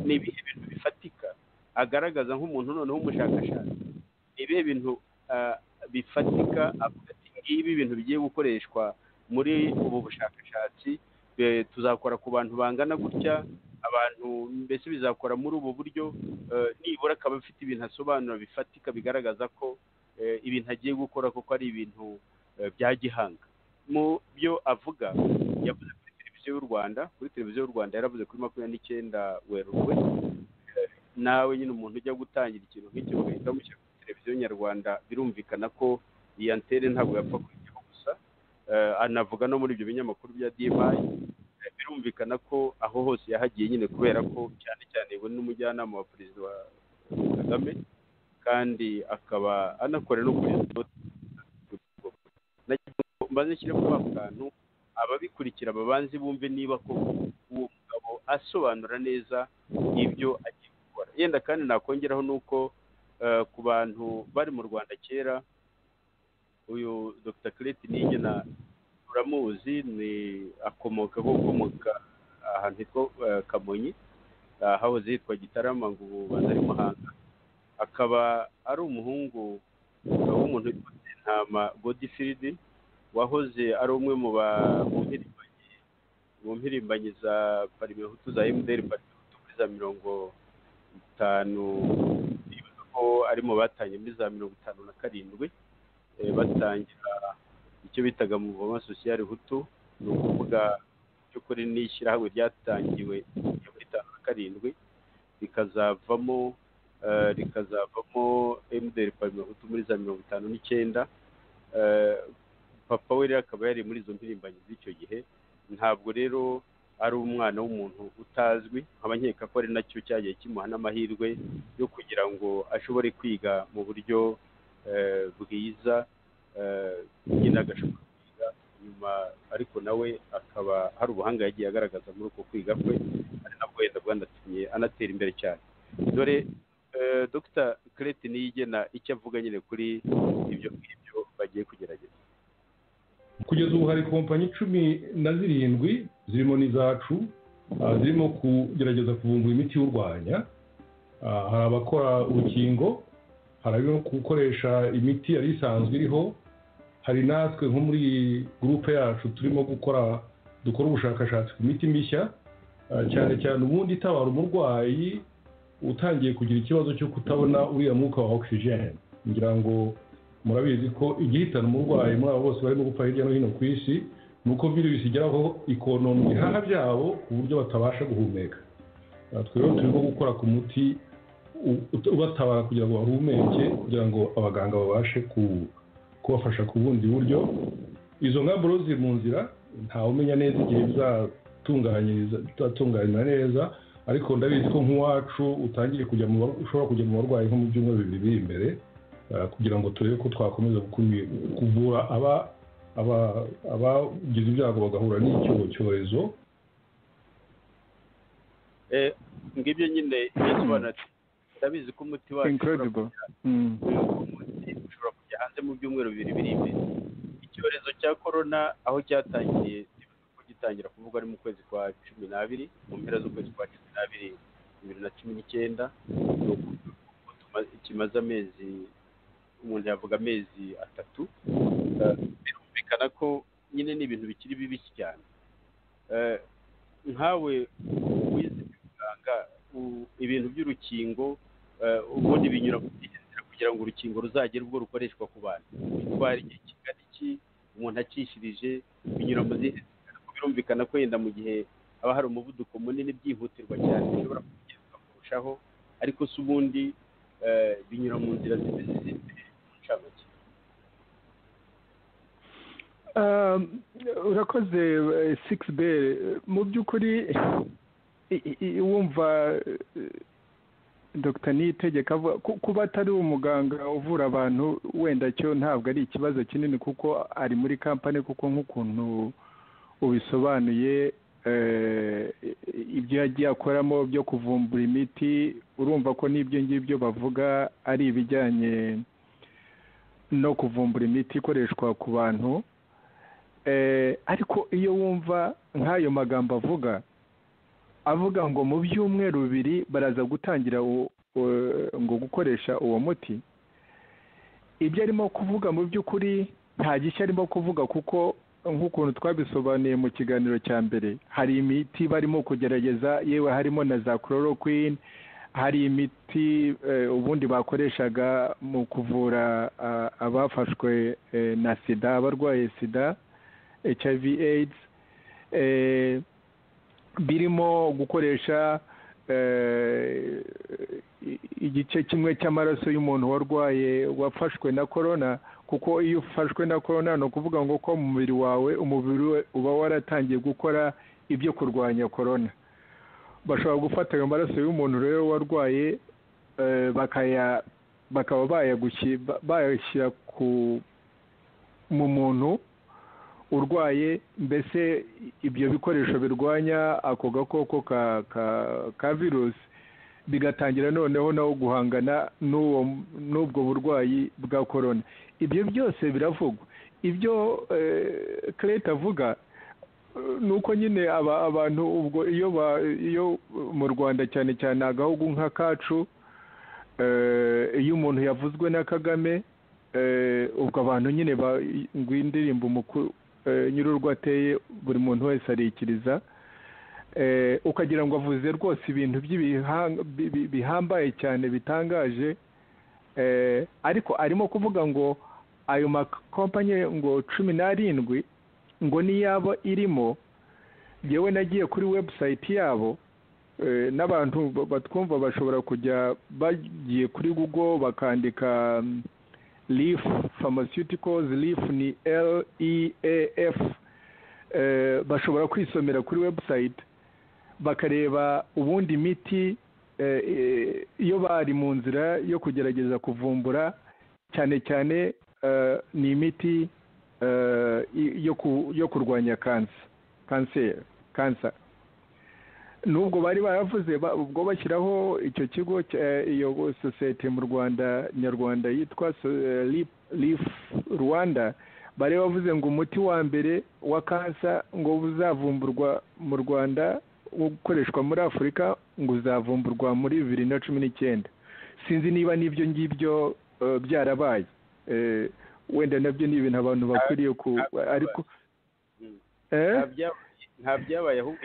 bintu bifatika agaragaza nk'umuntu noneho umushakashatsi, ni ibihe bintu bifatika avuga ati ngibi ibintu bigiye gukoreshwa muri ubu bushakashatsi, tuzakora ku bantu bangana gutya, abantu mbese bizakora muri ubu buryo, nibura akaba afite ibintu asobanura bifatika bigaragaza ko ibintu agiye gukora koko ari ibintu bya gihanga. Mu byo avuga yavuze kuri televiziyo y'u Rwanda yaravuze kuri 29 Werurwe. Nawe nyine umuntu ujya gutangira ikintu nk'icyo bagahita bamushyira kuri televiziyo nyarwanda, birumvikana ko iyi antene ntabwo yapfa kujyaho gusa. anavuga no muri ibyo binyamakuru bya DMI. Birumvikana ko aho hose yahagiye nyine kubera ko cyane cyane we n'umujyanama wa perezida wa Kagame, kandi akaba anakora no kuri mbaze shyiramo akantu ababikurikira babanze bumve niba ko uwo mugabo asobanura neza ibyo agiye gukora. Yenda kandi nakongeraho nuko ku bantu bari mu Rwanda kera, uyu Dr. Claire Niyigena turamuzi, ni akomoka ahantu hitwa Kamonyi, hahoze hitwa Gitarama, ngo ubu baza ari Muhanga. Akaba ari umuhungu w'umuntu witwa Ntama Godifridi, wahoze ari umwe mu mpirimbanyi za Parimehutu za MDR Parimehutu muri za 50, ko ari mu batanye muri za 57 batangira icyo bitaga mu Mouvement Social Hutu. Ni ukuvuga cy'ukuri n'ishyirahamwe ryatangiwe muri 57 rikazavamo MDR Parimehutu muri za 59. Papa we rero akaba yari muri izo mpirimbanyi z'icyo gihe. Ntabwo rero ari umwana w'umuntu utazwi, nkeka ko ari nacyo cyagiye kimuha n'amahirwe yo kugira ngo ashobore kwiga mu buryo bwiza, nyine agashobora kwiga nyuma, ariko nawe akaba hari ubuhanga yagiye agaragaza muri uko kwiga kwe, ari nabwo wenda bwanatumye anatera imbere cyane. Dore Dr. Claire Niyigena icyo avuga nyine kuri ibyo ngibyo bagiye kugerageza. Kugeza ubu hari kompanyi 17 zirimo n'izacu zirimo kugerageza kuvumbura imiti y'urwanya. Hari abakora urukingo, hari abari gukoresha imiti yari isanzwe iriho, hari natwe nko muri groupe yacu turimo dukora ubushakashatsi ku miti mishya, cyane cyane ubundi itabara umurwayi utangiye kugira ikibazo cyo kutabona uriya mwuka wa oxygen. Ngira ngo murabizi ko igihitana umurwayi muri abo bose barimo gupfa hirya no hino ku isi nuko virusi igeraho ikonona ibihaha byabo ku buryo batabasha guhumeka. Twe rero turimo gukora ku muti ubatabara kugira ngo bahumeke, kugira ngo abaganga babashe kubafasha ku bundi buryo. Izo ngamba rero ziri mu nzira, ntawe umenya neza igihe bizatunganywa neza, ariko ndabizi ko nk'uwacu utangiye ushobora kujya mu barwayi nko mu byumweru 2 biri imbere, kugira ngo turebe ko twakomeza kuvura abagize ibyago bagahura n'icyo cyorezo. Ngibyo nyine yasobanura. Ndabizi ko umuti wacu ushobora kujya hanze mu byumweru 2 biri imbere. Icyorezo cya corona aho cyatangiye gitangira kuvuga ari mu kwezi kwa 12, mu mpera z'ukwezi kwa 12 2019, kimaze amezi, umuntu yavuga amezi 3. Birumvikana ko nyine ni ibintu bikiri bibisi cyane. Nkawe wize ubuganga, ibintu by'urukingo ubundi binyura kugira ngo urukingo ruzagere ubwo rukoreshwa ku bantu, bitwara igihe kingana iki, umuntu akishirije binyura mu zihe? Birumvikana ko yenda mu gihe haba hari umuvuduko munini byihutirwa cyane bishobora kugezwa kurushaho, ariko se ubundi binyura mu nzira z'ibindi ncamake. Urakoze 6B. Mu by'ukuri wumva Dr. Niyitegeka kuba atari umuganga uvura abantu, wenda cyo ntabwo ari ikibazo kinini kuko ari muri kampani, kuko nk'ukuntu ubisobanuye ibyo yagiye akoramo byo kuvumbura imiti, urumva ko n'ibyo ngibyo bavuga ari ibijyanye no kuvumbura imiti ikoreshwa ku bantu. Ariko iyo wumva nk'ayo magambo avuga ngo mu byumweru 2 baraza gutangira ngo gukoresha uwo muti, ibyo arimo kuvuga mu by'ukuri nta gishya arimo kuvuga, kuko nk'ukuntu twabisobanuye mu kiganiro cya mbere, hari imiti barimo kugerageza, yewe harimo na za chloroquine, hari imiti ubundi bakoreshaga mu kuvura abafashwe na sida, abarwaye sida, HIV AIDS, birimo gukoresha igice kimwe cy'amaraso y'umuntu warwaye wafashwe na korona, kuko iyo ufashwe na korona ni ukuvuga ngo ko mu mubiri wawe umubiri we uba waratangiye gukora ibyo kurwanya korona. Bashobora gufata ayo maraso y'umuntu rero warwaye bakaba bayashyira mu muntu urwaye, mbese ibyo bikoresho birwanya ako gakoko ka virusi bigatangira noneho nawo guhangana n'ubwo burwayi bwa korona. Ibyo byose biravugwa. Ibyo Claire avuga ni uko nyine abantu ubwo iyo mu Rwanda cyane cyane agahugu nk'akacu, iyo umuntu yavuzwe na Kagame, ubwo abantu nyine ngo indirimbo umukuru nyir'urwo ateye buri muntu wese arikiriza, ukagira ngo avuze rwose ibintu bihambaye cyane bitangaje, ariko arimo kuvuga ngo ayo makompanyi ngo 17 ngo niyaba irimo. Yewe nagiye kuri website yabo, n'abantu batwumva bashobora kujya bagiye kuri Google bakandika Leaf Pharmaceuticals, Leaf ni LEAF, bashobora kwisomera kuri website bakareba ubundi miti iyo bari mu nzira yo kugerageza kuvumbura, cyane cyane ni imiti yo kurwanya kansa. Nubwo bari baravuze ubwo bashyiraho icyo kigo, iyo sosiyete mu Rwanda nyarwanda yitwa Leaf Rwanda, bari bavuze ngo umuti wa mbere wa kansa ngo uzavumburwa mu Rwanda ukoreshwa muri Afurika ngo uzavumburwa muri 2019. Sinzi niba n'ibyo ngibyo byarabaye, wenda nabyo ni ibintu abantu bakwiriye ariko nta byabaye, ahubwo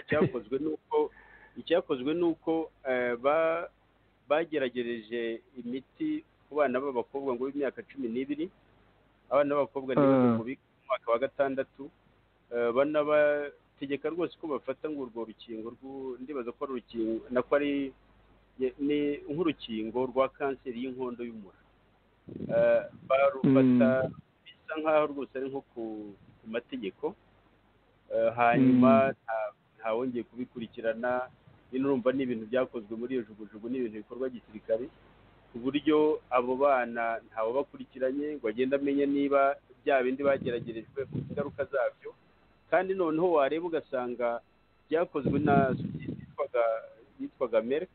icyakozwe nuko bageragereje imiti ku bana b'abakobwa ngo b'imyaka 12, abana b'abakobwa nibo mu mwaka wa 6, banabategeka rwose ko bafata ngo urwo rukingo ndibaza ko urukingo nako ari ni nk'urukingo rwa kanseri y'inkondo y'umura. Barufata bisa nk'aho rwose ari nko ku mategeko, hanyuma ntawongeye kubikurikirana. Urumva ni ibintu byakozwe muri iyo jugujugu, ni ibintu bikorwa gisirikare, ku buryo abo bana ntawe bakurikiranye ngo agende amenye niba bya bindi bageragerejwe ku ingaruka zabyo. Kandi noneho wareba ugasanga byakozwe na sosiyete yitwaga Merck,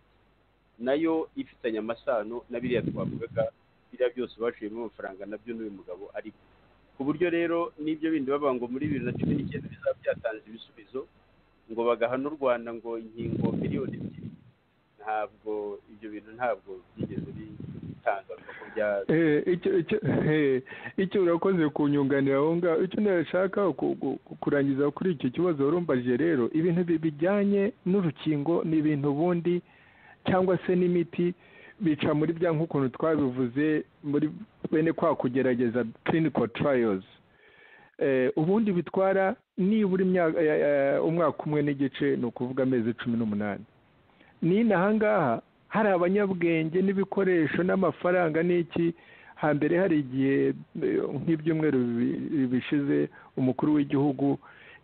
nayo ifitanye amasano na biriya twavugaga, biriya byose baciyemo amafaranga nabyo n'uyu mugabo. Ariko ku buryo rero n'ibyo bindi bavuga ngo muri 2019 bizaba byatanze ibisubizo ngo bagahana u Rwanda ngo inkingo miliyoni 2, ntabwo ibyo bintu ntabwo byigeze bitangazwa ko icyo urakoze kunyunganira aho ngaho. Icyo nashaka kurangiza kuri icyo kibazo warumbaje rero, ibintu bijyanye n'urukingo ni ibintu bundi cyangwa se n'imiti bica muri bya nk'ukuntu twabivuze muri bene kwa kugerageza clinical trials. Ubundi bitwara nibura umwaka umwe n'igice, ni ukuvuga amezi 18. N'ahangaha hari abanyabwenge n'ibikoresho n'amafaranga n'iki. Hambere hari igihe nk'ibyumweru bishize umukuru w'igihugu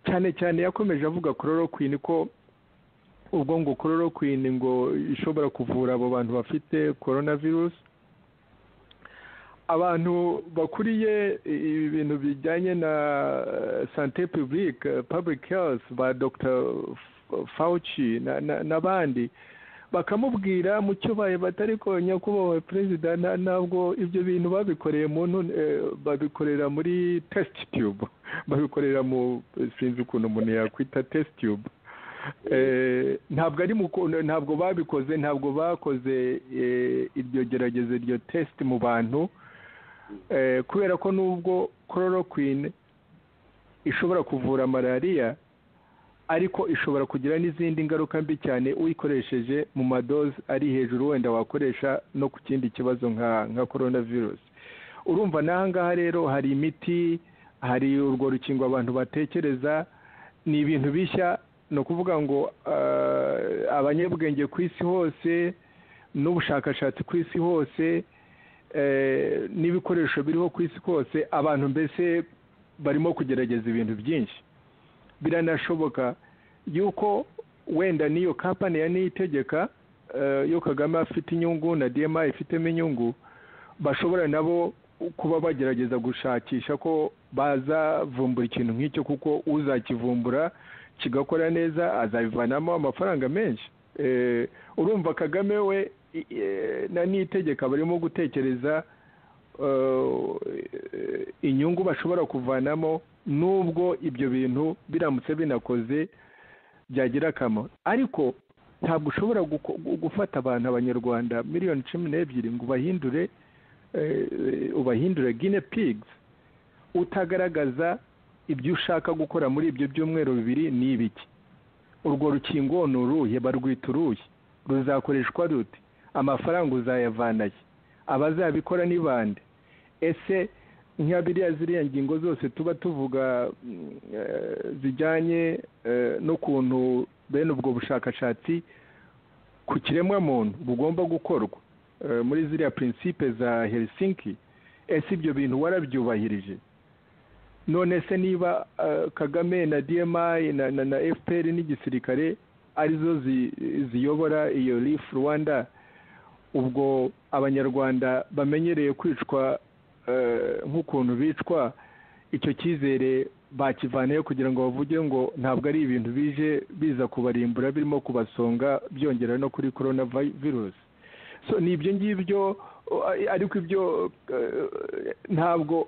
cyane cyane yakomeje avuga chloroquine, ko ubwo ngo chloroquine ngo ishobora kuvura abo bantu bafite coronavirus. Abantu bakuriye ibintu bijyanye na santé publique, public health, ba Dr. Fauci n'abandi bakamubwira mu cyubaye batari ko nyakubahwa perezida ntabwo ibyo bintu babikoreye babikorera muri test tube, babikorera mu sinzi ukuntu umuntu yakwita test tube. Ntabwo babikoze, ntabwo bakoze iryo gerageza iryo test mu bantu, kubera ko nubwo chloroquine ishobora kuvura malaria, ariko ishobora kugira n'izindi ngaruka mbi cyane uyikoresheje mu madoze ari hejuru, wenda wakoresha no ku kindi kibazo nka coronavirus. Urumva n'ahangaha rero hari imiti, hari urwo rukingo abantu batekereza, ni ibintu bishya. No kuvuga ngo abanyabwenge ku isi hose n'ubushakashatsi ku isi hose n'ibikoresho biriho ku isi hose, abantu mbese barimo kugerageza ibintu byinshi. Biranashoboka yuko wenda n'iyo kampani ya niyitegeka yo Kagame afite inyungu na DMI ifitemo inyungu, bashobora nabo kuba bagerageza gushakisha ko bazavumbura ikintu nk'icyo, kuko uzakivumbura kigakora neza azabivanamo amafaranga menshi. Urumva Kagame we na niyitegeka barimo gutekereza inyungu bashobora kuvanamo, nubwo ibyo bintu biramutse binakoze byagira akamaro. Ariko ntabwo ushobora gufata abantu abanyarwanda miliyoni 12 ngo ubahindure guinea pigs utagaragaza ibyo ushaka gukora muri ibyo byumweru 2 ni ibiki. Urwo rukingo ni uruhe, barwita uruhe, ruzakoreshwa rute, amafaranga uzayavanaye, abazabikora ni bande? Ese ziriya ngingo zose tuba tuvuga zijyanye n'ukuntu bene ubwo bushakashatsi ku kiremwamuntu bugomba gukorwa muri ziriya principe za Helsinki, ese ibyo bintu warabyubahirije? None se niba Kagame na DMI na FPR n'igisirikare arizo ziyobora iyo Life Rwanda, ubwo abanyarwanda bamenyereye kwicwa nk'ukuntu bicwa, icyo cyizere bakivanayo kugira ngo bavuge ngo ntabwo ari ibintu bije biza kubarimbura birimo kubasonga byongera no kuri coronavirus. So ni ibyo ngibyo, ariko ibyo ntabwo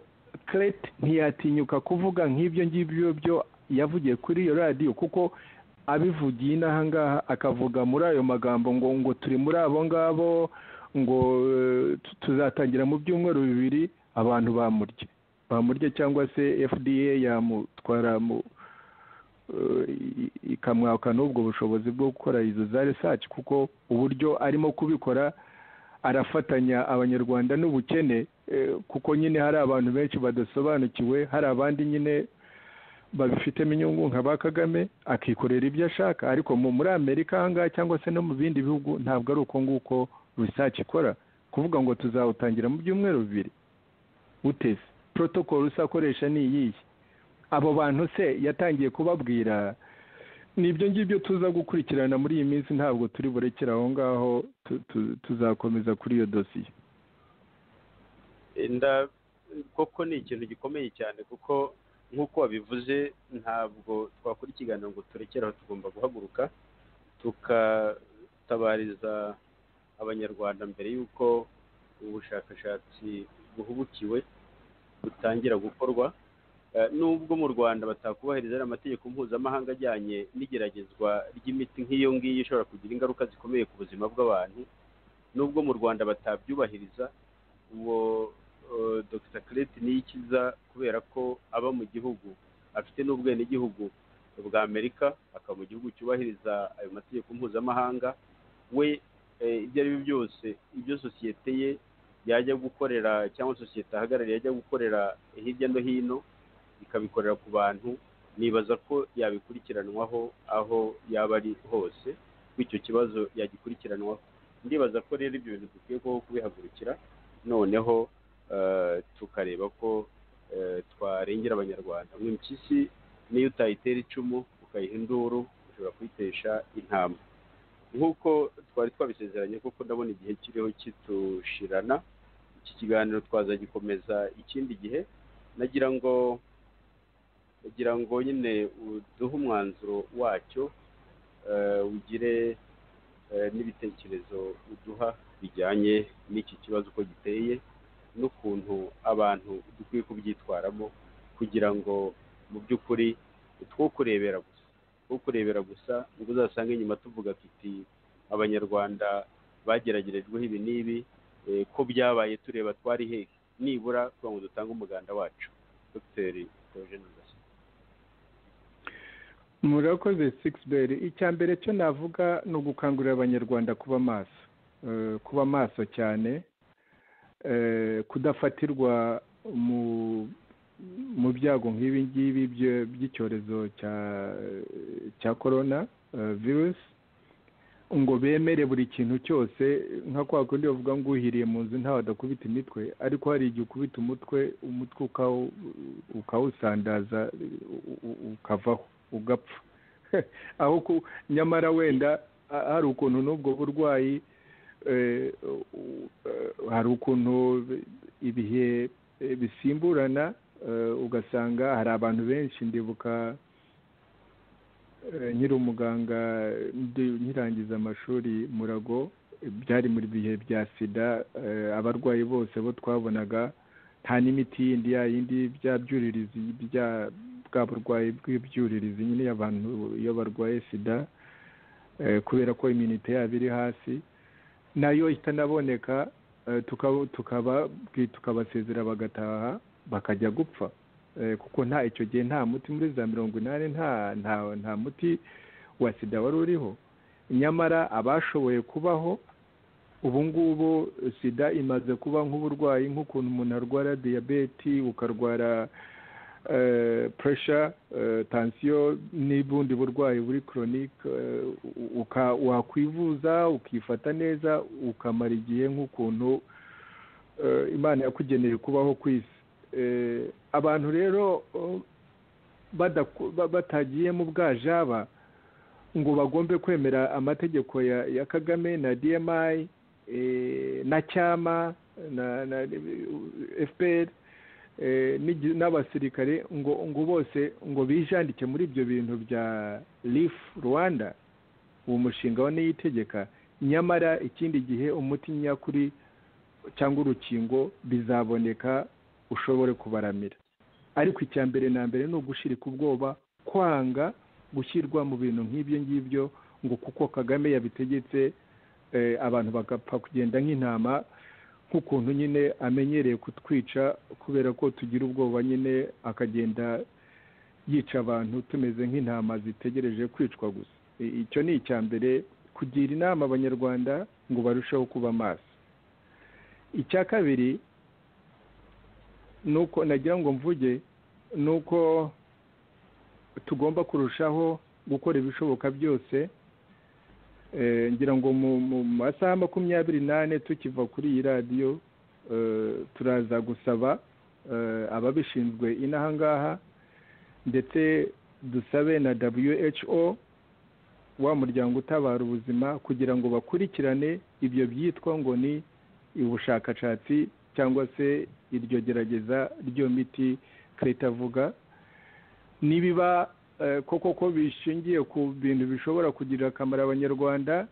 Clet ntiyatinyuka kuvuga nk'ibyo ngibyo byo yavugiye kuri iyo radio, kuko abivugiye inaha ngaha akavuga muri ayo magambo ngo turi muri abo ngabo, ngo tuzatangira mu byumweru 2, abantu bamurye cyangwa se FDA yamutwara ikamwaka n'ubwo bushobozi bwo gukora izo za research, kuko uburyo arimo kubikora arafatanya abanyarwanda n'ubukene, kuko nyine hari abantu benshi badasobanukiwe, hari abandi nyine babifitemo inyungu nka ba Kagame, akikorera ibyo ashaka. Ariko muri Amerika ahangaha cyangwa se no mu bindi bihugu ntabwo ari uko nguko research ikora, kuvuga ngo tuzawutangira mu byumweru 2. Utese protocol usakoresha ni iyihe? Abo bantu se yatangiye kubabwira? Nibyo ngibyo tuza gukurikirana muri iyi minsi, ntabwo turi burekera aho ngaho, tuzakomeza kuri iyo dosiye. Koko ni ikintu gikomeye cyane, kuko nk'uko wabivuze ntabwo twakora ikiganiro ngo turekere aho, tugomba guhaguruka tukatabariza abanyarwanda mbere y'uko ubushakashatsi buhubukiwe butangira gukorwa. Nubwo mu Rwanda batakubahiriza amategeko mpuzamahanga ajyanye n'igeragezwa ry'imiti nk'iyo ngiyo ishobora kugira ingaruka zikomeye ku buzima bw'abantu, nubwo mu Rwanda batabyubahiriza, uwo Dr. Clet Niyikiza kubera ko aba mu gihugu afite n'ubwenegihugu bwa Amerika, akaba mu gihugu cyubahiriza ayo mategeko mpuzamahanga, we ibyo ari byo byose ibyo sosiyete ye yajya gukorera cyangwa sosiyete ahagarariye yajya gukorera hirya no hino ikabikorera ku bantu, nibaza ko yabikurikiranwaho aho yaba ari hose, bityo kibazo yagikurikiranwaho. Ndibaza ko rero ibyo bintu dukwiye kubihagurukira, noneho tukareba ko twarengera abanyarwanda. Impyisi niyo utayitera icumu ukayiha induru ushobora kuyitesha intama, nk'uko twari twabisezeranye, kuko ndabona igihe kiriho kitushirana. Iki kiganiro twazagikomeza ikindi gihe. Nagira ngo nyine uduhe umwanzuro wacyo, ugire n'ibitekerezo uduha bijyanye n'iki kibazo uko giteye, n'ukuntu abantu dukwiye kubyitwaramo, kugira ngo mu by'ukuri two kurebera gusa ngo uzasange nyuma tuvuga tuti abanyarwanda bageragerejweho ibi n'ibi, ko byabaye tureba twari hehe. Nibura kugira ngo dutange umuganda wacu. Dr. Theogene Rudasingwa. Murakoze Sixbert. Icya mbere cyo navuga ni ugukangurira abanyarwanda kuba maso cyane, kudafatirwa mu byago nk'ibi ngibi by'icyorezo cya corona virus, ngo bemere buri kintu cyose nka kwa kundi bavuga ngo uhiriye mu nzu ntawe adakubita imitwe, ariko hari igihe ukubita umutwe ukawusandaza ukavaho ugapfa aho nyamara wenda hari ukuntu n'ubwo burwayi hari ukuntu ibihe bisimburana, ugasanga hari abantu benshi, ndibuka nkiri umuganga nkirangiza amashuri Murago, byari muri bihe bya sida, abarwayi bose bo twabonaga nta n'imiti yindi yindi bya byuririzi bwa burwayi bw'ibyuririzi nyine abantu iyo barwaye sida, kubera ko iminite yabo iri hasi nayo itanaboneka, tukabasezera bagataha bakajya gupfa, kuko nta icyo gihe nta muti muri za 80 nta muti wa sida wari uriho. Nyamara abashoboye kubaho ubu ngubu sida imaze kuba nk'uburwayi, nk'ukuntu umuntu arwara diyabeti, ukarwara pressure, tension n'ubundi burwayi buri chronic, wakwivuza ukifata neza ukamara igihe nk'ukuntu Imana yakugeneye kubaho ku isi. Abantu rero batagiye mu bwajaba ngo bagombe kwemera amategeko ya Kagame na DMI na Cyama na FPR n'abasirikare ngo bose ngo bijandike muri ibyo bintu bya Leaf Rwanda, uwo mushinga wa niyitegeka. Nyamara ikindi gihe umuti nyakuri cyangwa urukingo bizaboneka ushobore kubaramira. Ariko icya mbere na mbere ni ugushirika ubwoba, kwanga gushyirwa mu bintu nk'ibyo ngibyo ngo kuko Kagame yabitegetse abantu bagapfa kugenda nk'intama, nk'ukuntu nyine amenyereye kutwica kubera ko tugira ubwoba nyine akagenda yica abantu tumeze nk'intama zitegereje kwicwa gusa. Icyo ni icya mbere, kugira inama abanyarwanda ngo barusheho kuba maso. Icya kabiri nuko nagira ngo mvuge nuko tugomba kurushaho gukora ibishoboka byose. Ngira ngo mu masaha 28 tukiva kuri iyi radio turaza gusaba ababishinzwe inahangaha, ndetse dusabe na WHO wa muryango utabara ubuzima kugira ngo bakurikirane ibyo byitwa ngo ni ubushakashatsi cyangwa se iryo gerageza ryo miti Leta avuga, nibiba koko bishingiye ku bintu bishobora kugirira akamaro abanyarwanda,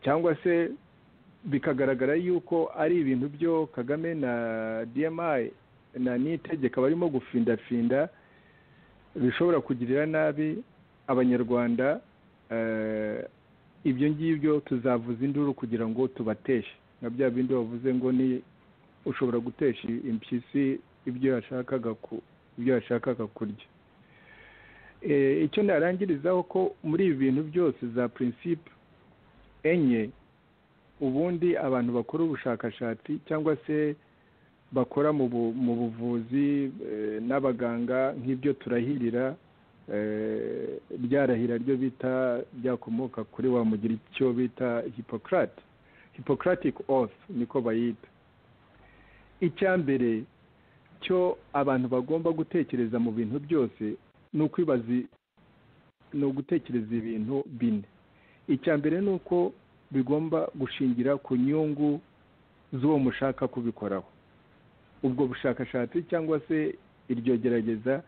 cyangwa se bikagaragara yuko ari ibintu byo Kagame na DMI na nitegeka barimo gufindafinda bishobora kugirira nabi abanyarwanda, ibyo ngibyo tuzavuza induru kugira ngo tubateshe. Na bya bindi bavuze ngo ni ushobora gutesha impyisi ibyo yashakaga kurya. Icyo narangirizaho ko muri ibi bintu byose za principe enye, ubundi abantu bakora ubushakashatsi cyangwa se bakora mu buvuzi n'abaganga nk'ibyo turahirira, ryarahira ryo bita ryakomoka kuri wa mugira icyo bita Hippocratic oath niko bayita. Icya mbere cyo abantu bagomba gutekereza mu bintu byose ni ugutekereza ibintu bine. Icya mbere ni uko bigomba gushingira ku nyungu z'uwo mushaka kubikoraho. Ubwo bushakashatsi cyangwa se iryo gerageza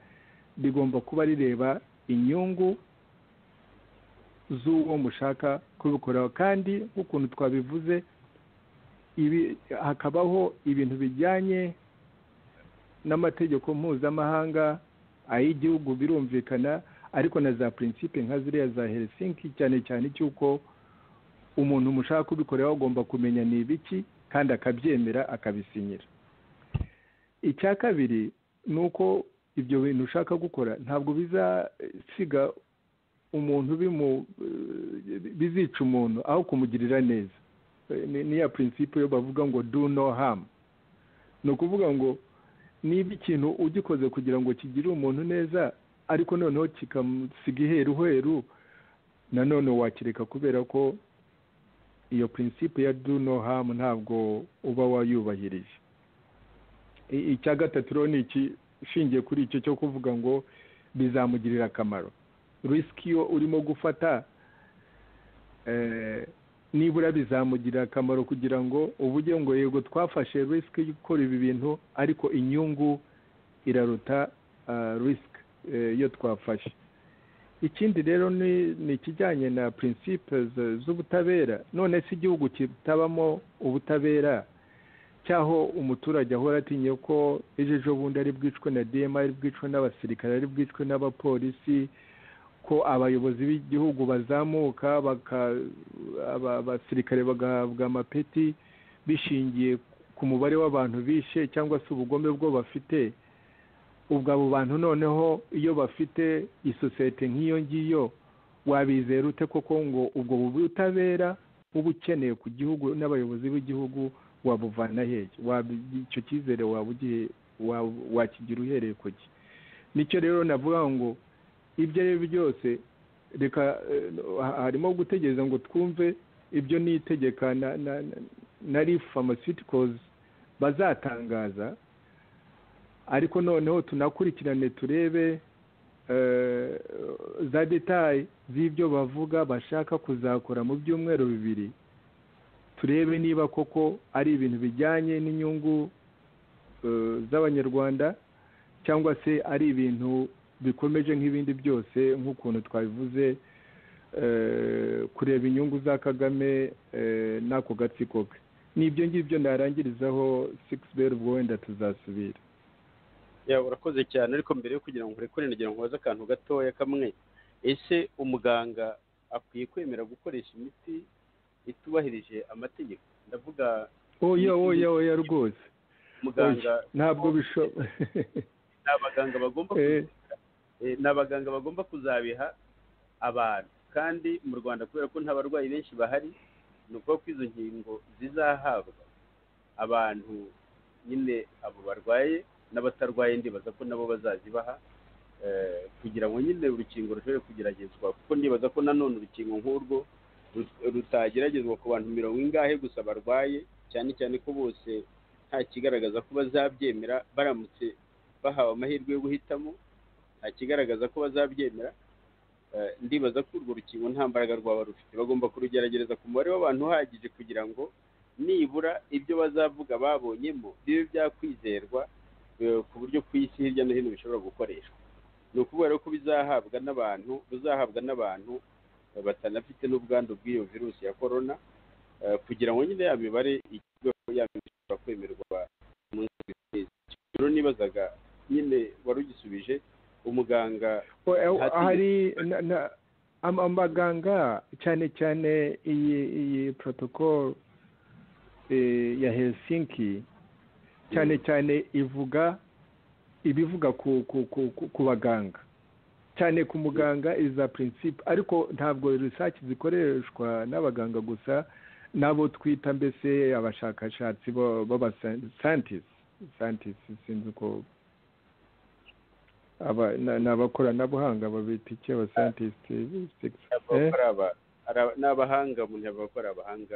rigomba kuba rireba inyungu z'uwo mushaka kubikoraho, kandi nk'ukuntu twabivuze hakabaho ibintu bijyanye n'amategeko mpuzamahanga, ay'igihugu birumvikana, ariko na za principe nka ziriya za Helsinki, cyane cyane cy'uko umuntu mushaka kubikoraho agomba kumenya ni ibiki kandi akabyemera akabisinyira. Icya kabiri ni uko ibyo bintu ushaka gukora ntabwo bizasiga umuntu bizica umuntu aho kumugirira neza. Niya principe yo bavuga ngo do no harm. Ni ukuvuga ngo niba ikintu ugikoze kugira ngo kigire umuntu neza ariko noneho kikamusiga iheruheru, nanone wakireka kubera ko iyo principe ya do no harm ntabwo uba wayubahirije. Icya gatatu rero ni iki ishingiye kuri icyo cyo kuvuga ngo bizamugirira akamaro. Risk yo urimo gufata nibura bizamugirira akamaro kugira ngo uvuge ngo yego twafashe risk yo gukora ibi bintu ariko inyungu iraruta risk yo twafashe. Ikindi rero ni ikijyanye na principes z'ubutabera. None se igihugu kitabamo ubutabera cyaho umuturage ahora atinye ko ejo bundi ari bwicwe na DM, ari bwicwe n'abasirikare, ari bwicwe n'abapolisi, ko abayobozi b'igihugu bazamuka abasirikare bagahabwa amapeti bishingiye ku mubare w'abantu bishe cyangwa se ubugome bwo bafite. Ubwo abo bantu noneho iyo bafite isosiyete nk'iyo ngiyo wabizera ute koko ngo ubwo butabera uba ukeneye ku gihugu n'abayobozi b'igihugu wabuvana hehe? Icyo cyizere wakigira uhereye ku ki? Nicyo rero navuga ngo ibyo ari byo byose reka harimo gutegereza ngo twumve ibyo nitegeka na Leaf Pharmaceuticals bazatangaza, ariko noneho tunakurikirane turebe za detail z'ibyo bavuga bashaka kuzakora mu byumweru 2, turebe niba koko ari ibintu bijyanye n'inyungu z'abanyarwanda cyangwa se ari ibintu bikomeje nk'ibindi byose nk'ukuntu twabivuze, kureba inyungu za Kagame n'ako gatsiko ke. N'ibyo ngibyo narangirizaho 6 ubwo wenda tuzasubira. Urakoze cyane, ariko mbere yo kugira ngo urekure nagira ngo waze akantu gatoya kamwe. Ese umuganga akwiye kwemera gukoresha imiti itubahirije amategeko? Ndavuga oya rwose muganga ntabwo bishoboka. N'abaganga bagomba kuzabiha abantu, kandi mu Rwanda kubera ko nta barwayi benshi bahari, ni ukuvuga ko izo nkingo zizahabwa abantu nyine abo barwaye n'abatarwaye, ndibaza ko nabo bazazibaha kugira ngo nyine urukingo rushobore kugeragezwa, kuko ndibaza ko nanone urukingo nk'urwo rutageragezwa ku bantu 100 gusa barwaye, cyane cyane ko bose nta kigaragaza ko bazabyemera baramutse bahawe amahirwe yo guhitamo, nta kigaragaza ko bazabyemera. Ndibaza ko urwo rukingo nta mbaraga rwaba rufite. Bagomba kurugerageza ku mubare w'abantu uhagije kugira ngo nibura ibyo bazavuga babonyemo bibe byakwizerwa ku buryo ku isi hirya no hino bishobora gukoreshwa. Ni ukuvuga ko bizahabwa n'abantu batanafite n'ubwandu bw'iyo virusi ya corona, kugira ngo nyine ya mibare ikigo yabishobora kwemerwa mu nzego. Rero nibazaga nyine wari ugisubije umuganga hari amaganga cyane cyane iyi protocol ya Helsinki cyane cyane ibivuga ku baganga, cyane ku muganga iza principe, ariko ntabwo research zikoreshwa n'abaganga gusa, nabo twita mbese abashakashatsi baba scientists sinzi ko n'abakoranabuhanga babita iki aba scientists n'abahanga umuntu abakora abahanga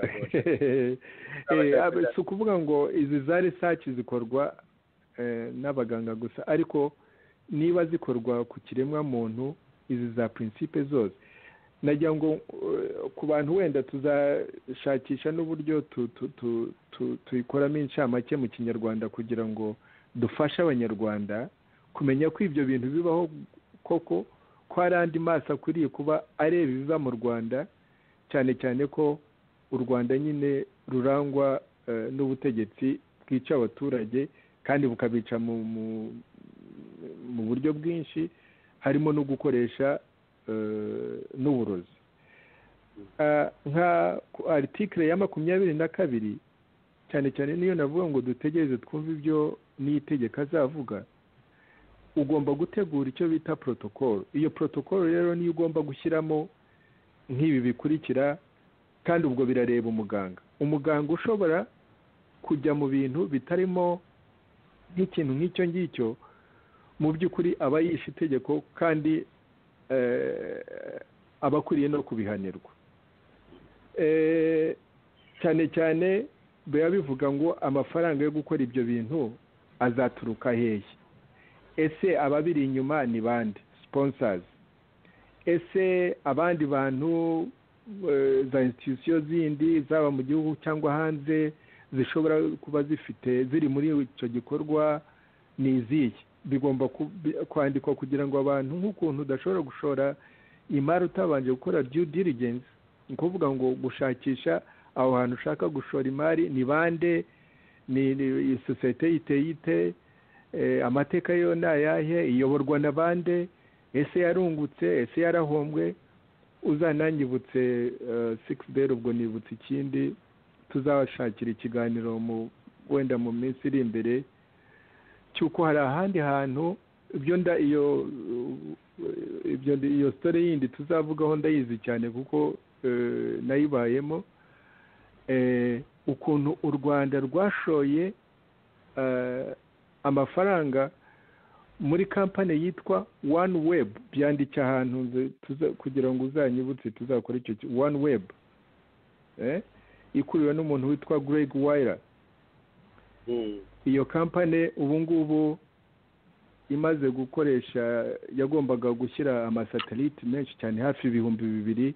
si ukuvuga ngo izi za research zikorwa n'abaganga gusa, ariko niba zikorwa ku kiremwa muntu izi za principe zose, nagira ngo ku bantu wenda tuzashakisha n'uburyo tuyikoramo inshamake mu Kinyarwanda kugira ngo dufashe abanyarwanda kumenya ko ibyo bintu bibaho koko, ko hari andi maso akwiriye kuba areba ibiba mu Rwanda, cyane cyane ko u Rwanda nyine rurangwa n'ubutegetsi bwica abaturage kandi bukabica mu buryo bwinshi, harimo no gukoresha n'uburozi. Nka article ya 22 cyane cyane niyo navuga ngo dutegereze twumve ibyo n'itegeko azavuga, ugomba gutegura icyo bita protocol. Iyo protocol rero niyo ugomba gushyiramo nk'ibi bikurikira, kandi ubwo birareba umuganga ushobora kujya mu bintu bitarimo nk'ikintu nk'icyo ngicyo, mu by'ukuri aba yishe itegeko kandi aba akwiriye no kubihanirwa. Cyane cyane biba bivuga ngo amafaranga yo gukora ibyo bintu azaturuka hehe? Ese ababiri inyuma ni bande? Sponsors. Ese abandi bantu za institution zindi zaba mu gihugu cyangwa hanze zishobora kuba ziri muri icyo gikorwa ni izihe? Bigomba kwandikwa kugira ngo abantu, nk'ukuntu udashobora gushora imari utabanje gukora due diligence, ni ukuvuga ngo gushakisha aho hantu ushaka gushora imari ni bande, ni sosiyete iteye ite, amateka yo ni ayahe, iyoborwa na bande, ese yarungutse, ese yarahombwe. Uzananyibutse 6 ubwo nibutse ikindi tuzashakira ikiganiro wenda mu minsi iri imbere, cyuko hari ahandi hantu iyo story yindi tuzavugaho ndayizi cyane kuko nayibayemo, ukuntu u Rwanda rwashoye amafaranga muri kampani yitwa OneWeb. Byanditse ahantu kugira ngo uzanyibutse tuzakora icyo OneWeb, ikuriwe n'umuntu witwa Greg Wyler. Iyo kampani ubu ngubu imaze gukoresha, yagombaga gushyira amasatelite menshi cyane, hafi 2,000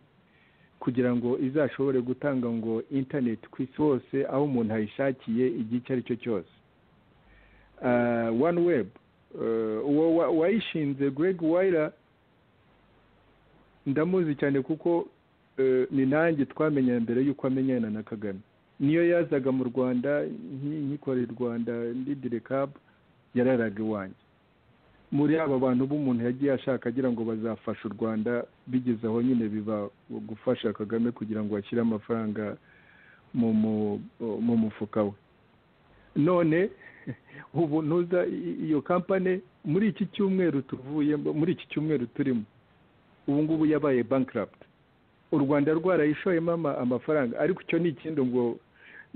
kugira ngo izashobore gutanga ngo internet ku isi hose aho umuntu ayishakiye igihe icyo ari cyo cyose. OneWeb uwo wayishinze Greg Wyler ndamuzi cyane kuko ni nanjye twamenye mbere y'uko amenyana na Kagame. Niyo yazaga mu Rwanda nkikorera u Rwanda ndi Direcab, yararaga iwanjye. Muri aba bantu b'umuntu yagiye ashaka agira ngo bazafasha u Rwanda, bigeze aho nyine biba gufasha Kagame kugira ngo ashyire amafaranga mu mufuka we. None ubu ntuza iyo kampani muri iki cyumweru muri iki cyumweru turimo, ubu ngubu yabaye bankrupt. U Rwanda rwarayishoyemo amafaranga, ariko icyo ni ikindi ngo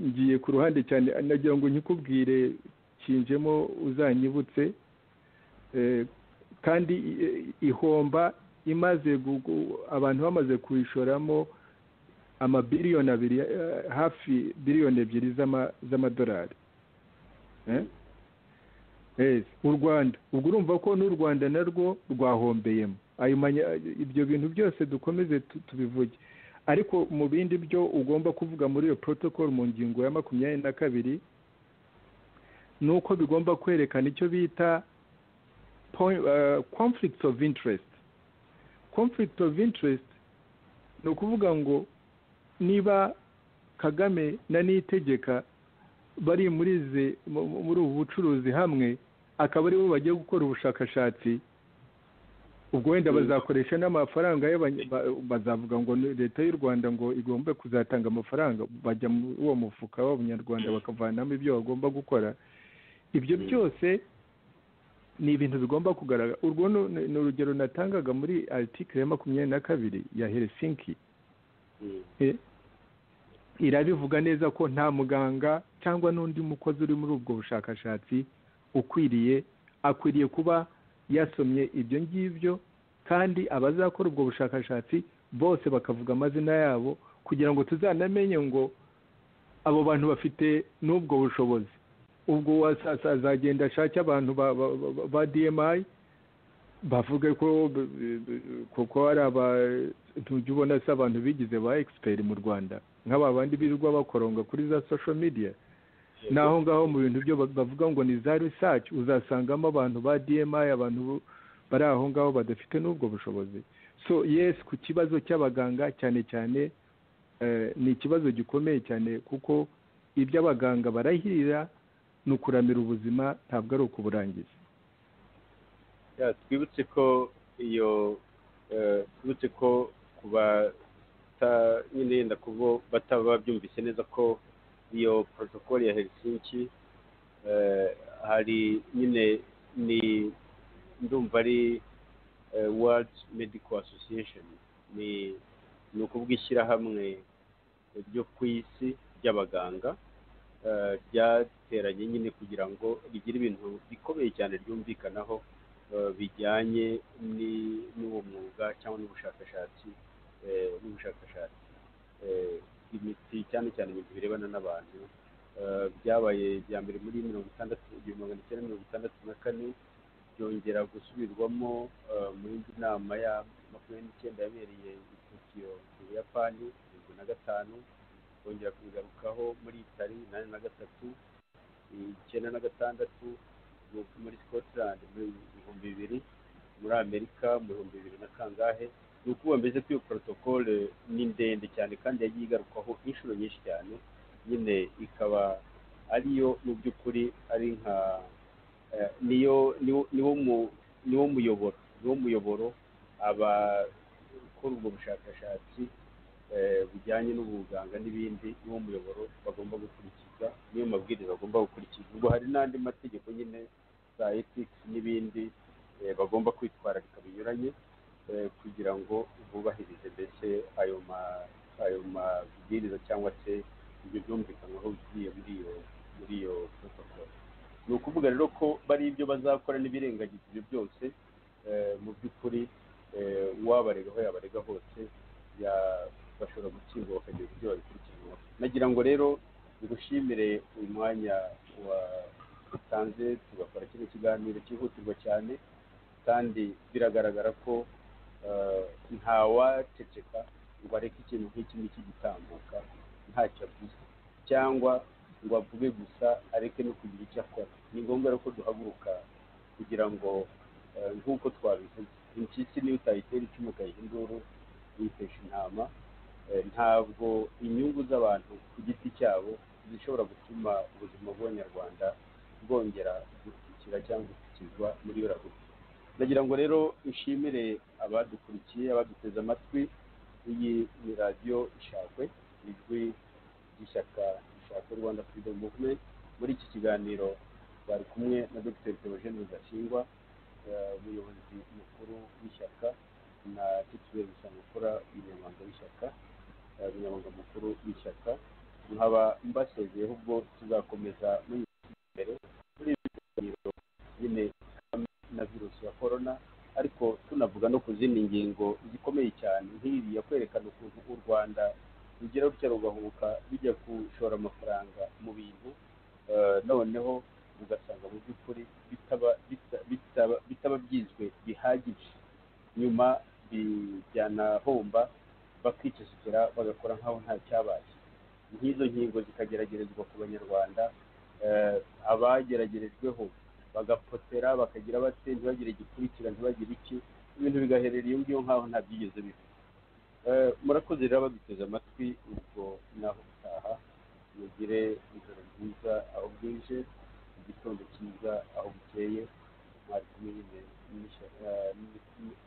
ngiye ku ruhande cyane, nagira ngo nkikubwire kinjemo uzanyibutse. Kandi ihomba imaze abantu bamaze kuyishoramo amabiliyoni 2, hafi biliyoni 2 z'amadolari. U Rwanda ubwo urumva ko n'u Rwanda narwo rwahombeyemo. Ibyo bintu byose dukomeze tubivuge, ariko mu bindi byo ugomba kuvuga muri iyo protocol mu ngingo ya 22 nuko bigomba kwerekana icyo bita conflict of interest. Conflict of interest ni ukuvuga ngo niba Kagame na Niyitegeka bari muri ubu bucuruzi hamwe, akaba aribo bagiye gukora ubushakashatsi, ubwo wenda bazakoresha n'amafaranga bazavuga ngo leta y'u Rwanda ngo igombe kuzatanga amafaranga, bajya mu uwo mufuka w'abanyarwanda bakavanamo ibyo bagomba gukora. Ibyo byose ni ibintu bigomba kugaragara. Urwo ni urugero natangaga muri article ya 22 ya Helsinki. Irabivuga neza ko nta muganga cyangwa n'undi mukozi uri muri ubwo bushakashatsi akwiriye kuba yasomye ibyo ngibyo, kandi abazakora ubwo bushakashatsi bose bakavuga amazina yabo kugira ngo tuzanamenye ngo abo bantu bafite n'ubwo bushobozi. Ubwo azagenda ashake abantu ba DMI bavuge ko ari ntujya ubona se abantu bigize ba expert mu Rwanda nk'aba bandi birirwa bakoronga kuri za social media. Naho ngaho mu bintu byo bavuga ngo ni za research, uzasangamo abantu ba DMI, abantu bari aho ngaho badafite n'ubwo bushobozi. So yes, ku kibazo cy'abaganga cyane cyane ni ikibazo gikomeye cyane, kuko ibyo abaganga barahirira ni ukuramira ubuzima, ntabwo ari ukuburangiza. Twibutse ko kuba nyine yenda kubo bataba babyumvise neza ko iyo protocol ya Helsinki hari nyine ni ndumva ari World Medical Association, ni ukuvuga ishyirahamwe ryo ku isi ry'abaganga ryateranye nyine kugira ngo rigire ibintu bikomeye cyane ryumvikanaho bijyanye n'uwo mwuga cyangwa n'ubushakashatsi n'ubushakashatsi imiti cyane cyane ibintu birebana n'abantu byabaye bya mbere muri 1964 byongera gusubirwamo mu yindi nama ya 29 yabereye i Tokyo mu Buyapani 2005, bongera kubigarukaho muri Itali 83, 96 muri Scotland muri 2000, muri Amerika mu 2000 na kangahe. Ni ukuvuga mbese ko iyo protocole ni ndende cyane kandi yagiye igarukaho inshuro nyinshi cyane, nyine ikaba ariyo mu by'ukuri ari nka niwo muyoboro abakora ubwo bushakashatsi bujyanye n'ubuganga n'ibindi, niwo muyoboro bagomba gukurikiza, niyo mabwiriza bagomba gukurikiza. Ubwo hari n'andi mategeko nyine za ethics n'ibindi bagomba kwitwararika binyuranye kugira ngo bubahirize mbese ayo mabwiriza cyangwa se ibyo byumvikanwaho bigiye muri iyo protocol. Ni ukuvuga rero ko bari ibyo bazakora n'ibirengagiza ibyo byose mu by'ukuri uwabarega aho yabarega hose bashobora gutsindwa bakagira ibyo babikurikiranwaho. Nagira ngo rero ngushimire uyu mwanya watanze tugakora kino kiganiro cyihutirwa cyane, kandi biragaragara ko ntawaceceka ngo areke ikintu nk'iki ngiki gitambuka ntacyo avuze, cyangwa ngo avuge gusa areke no kugira icyo akora. Ni ngombwa rero ko duhaguruka kugira ngo nk'uko twabivuze, impyisi niyo utayitera icumu ukayiha induru yitesha intama. Ntabwo inyungu z'abantu ku giti cyabo zishobora gutuma ubuzima bw'abanyarwanda bwongera gutikira cyangwa gutikizwa muri biragufi. Nagira ngo rero nshimire abadukurikiye, abaduteze amatwi. Iyi ni radiyo Ishakwe, ijwi ry'ishyaka Ishakwe Rwanda Freedom Movement. Muri iki kiganiro bari kumwe na Dr Theogene Rudasingwa, umuyobozi mukuru w'ishyaka, na Titulaire Rusanzimfura, umunyamabanga w'ishyaka, umunyamabanga mukuru w'ishyaka. Nkaba mbasezeyeho ubwo tuzakomeza muri imbere muri ibi biganiro nyine na virusi ya corona, ariko tunavuga no ku zindi ngingo zikomeye cyane nk'iriya, kwerekana ukuntu u Rwanda rugera rutya rugahubuka bijya gushora amafaranga mu bintu noneho ugasanga mu by'ukuri bitaba byizwe bihagije, nyuma byanahomba bakicecekera bagakora nk'aho nta cyabaye. Nk'izo nkingo zikageragerezwa ku banyarwanda, abageragerejweho bagapotera bakagira bate, ntibagire igikurikira, ntibagire iki, ibintu bigaherera iyo ngiyo nk'aho nta byigeze biba. Murakoze rero abaduteze amatwi, ubwo naho utaha mugire ijoro ryiza aho bwije, igitondo cyiza aho bukeye. Mwari kumwe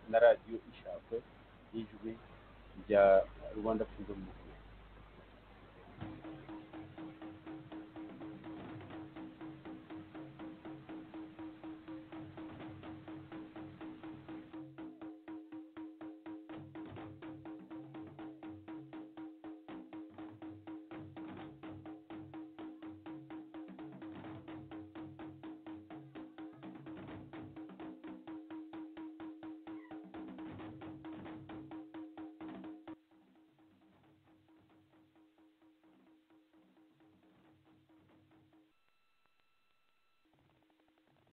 na radiyo Ishakwe, ijwi rya Rwanda Freedom Movement.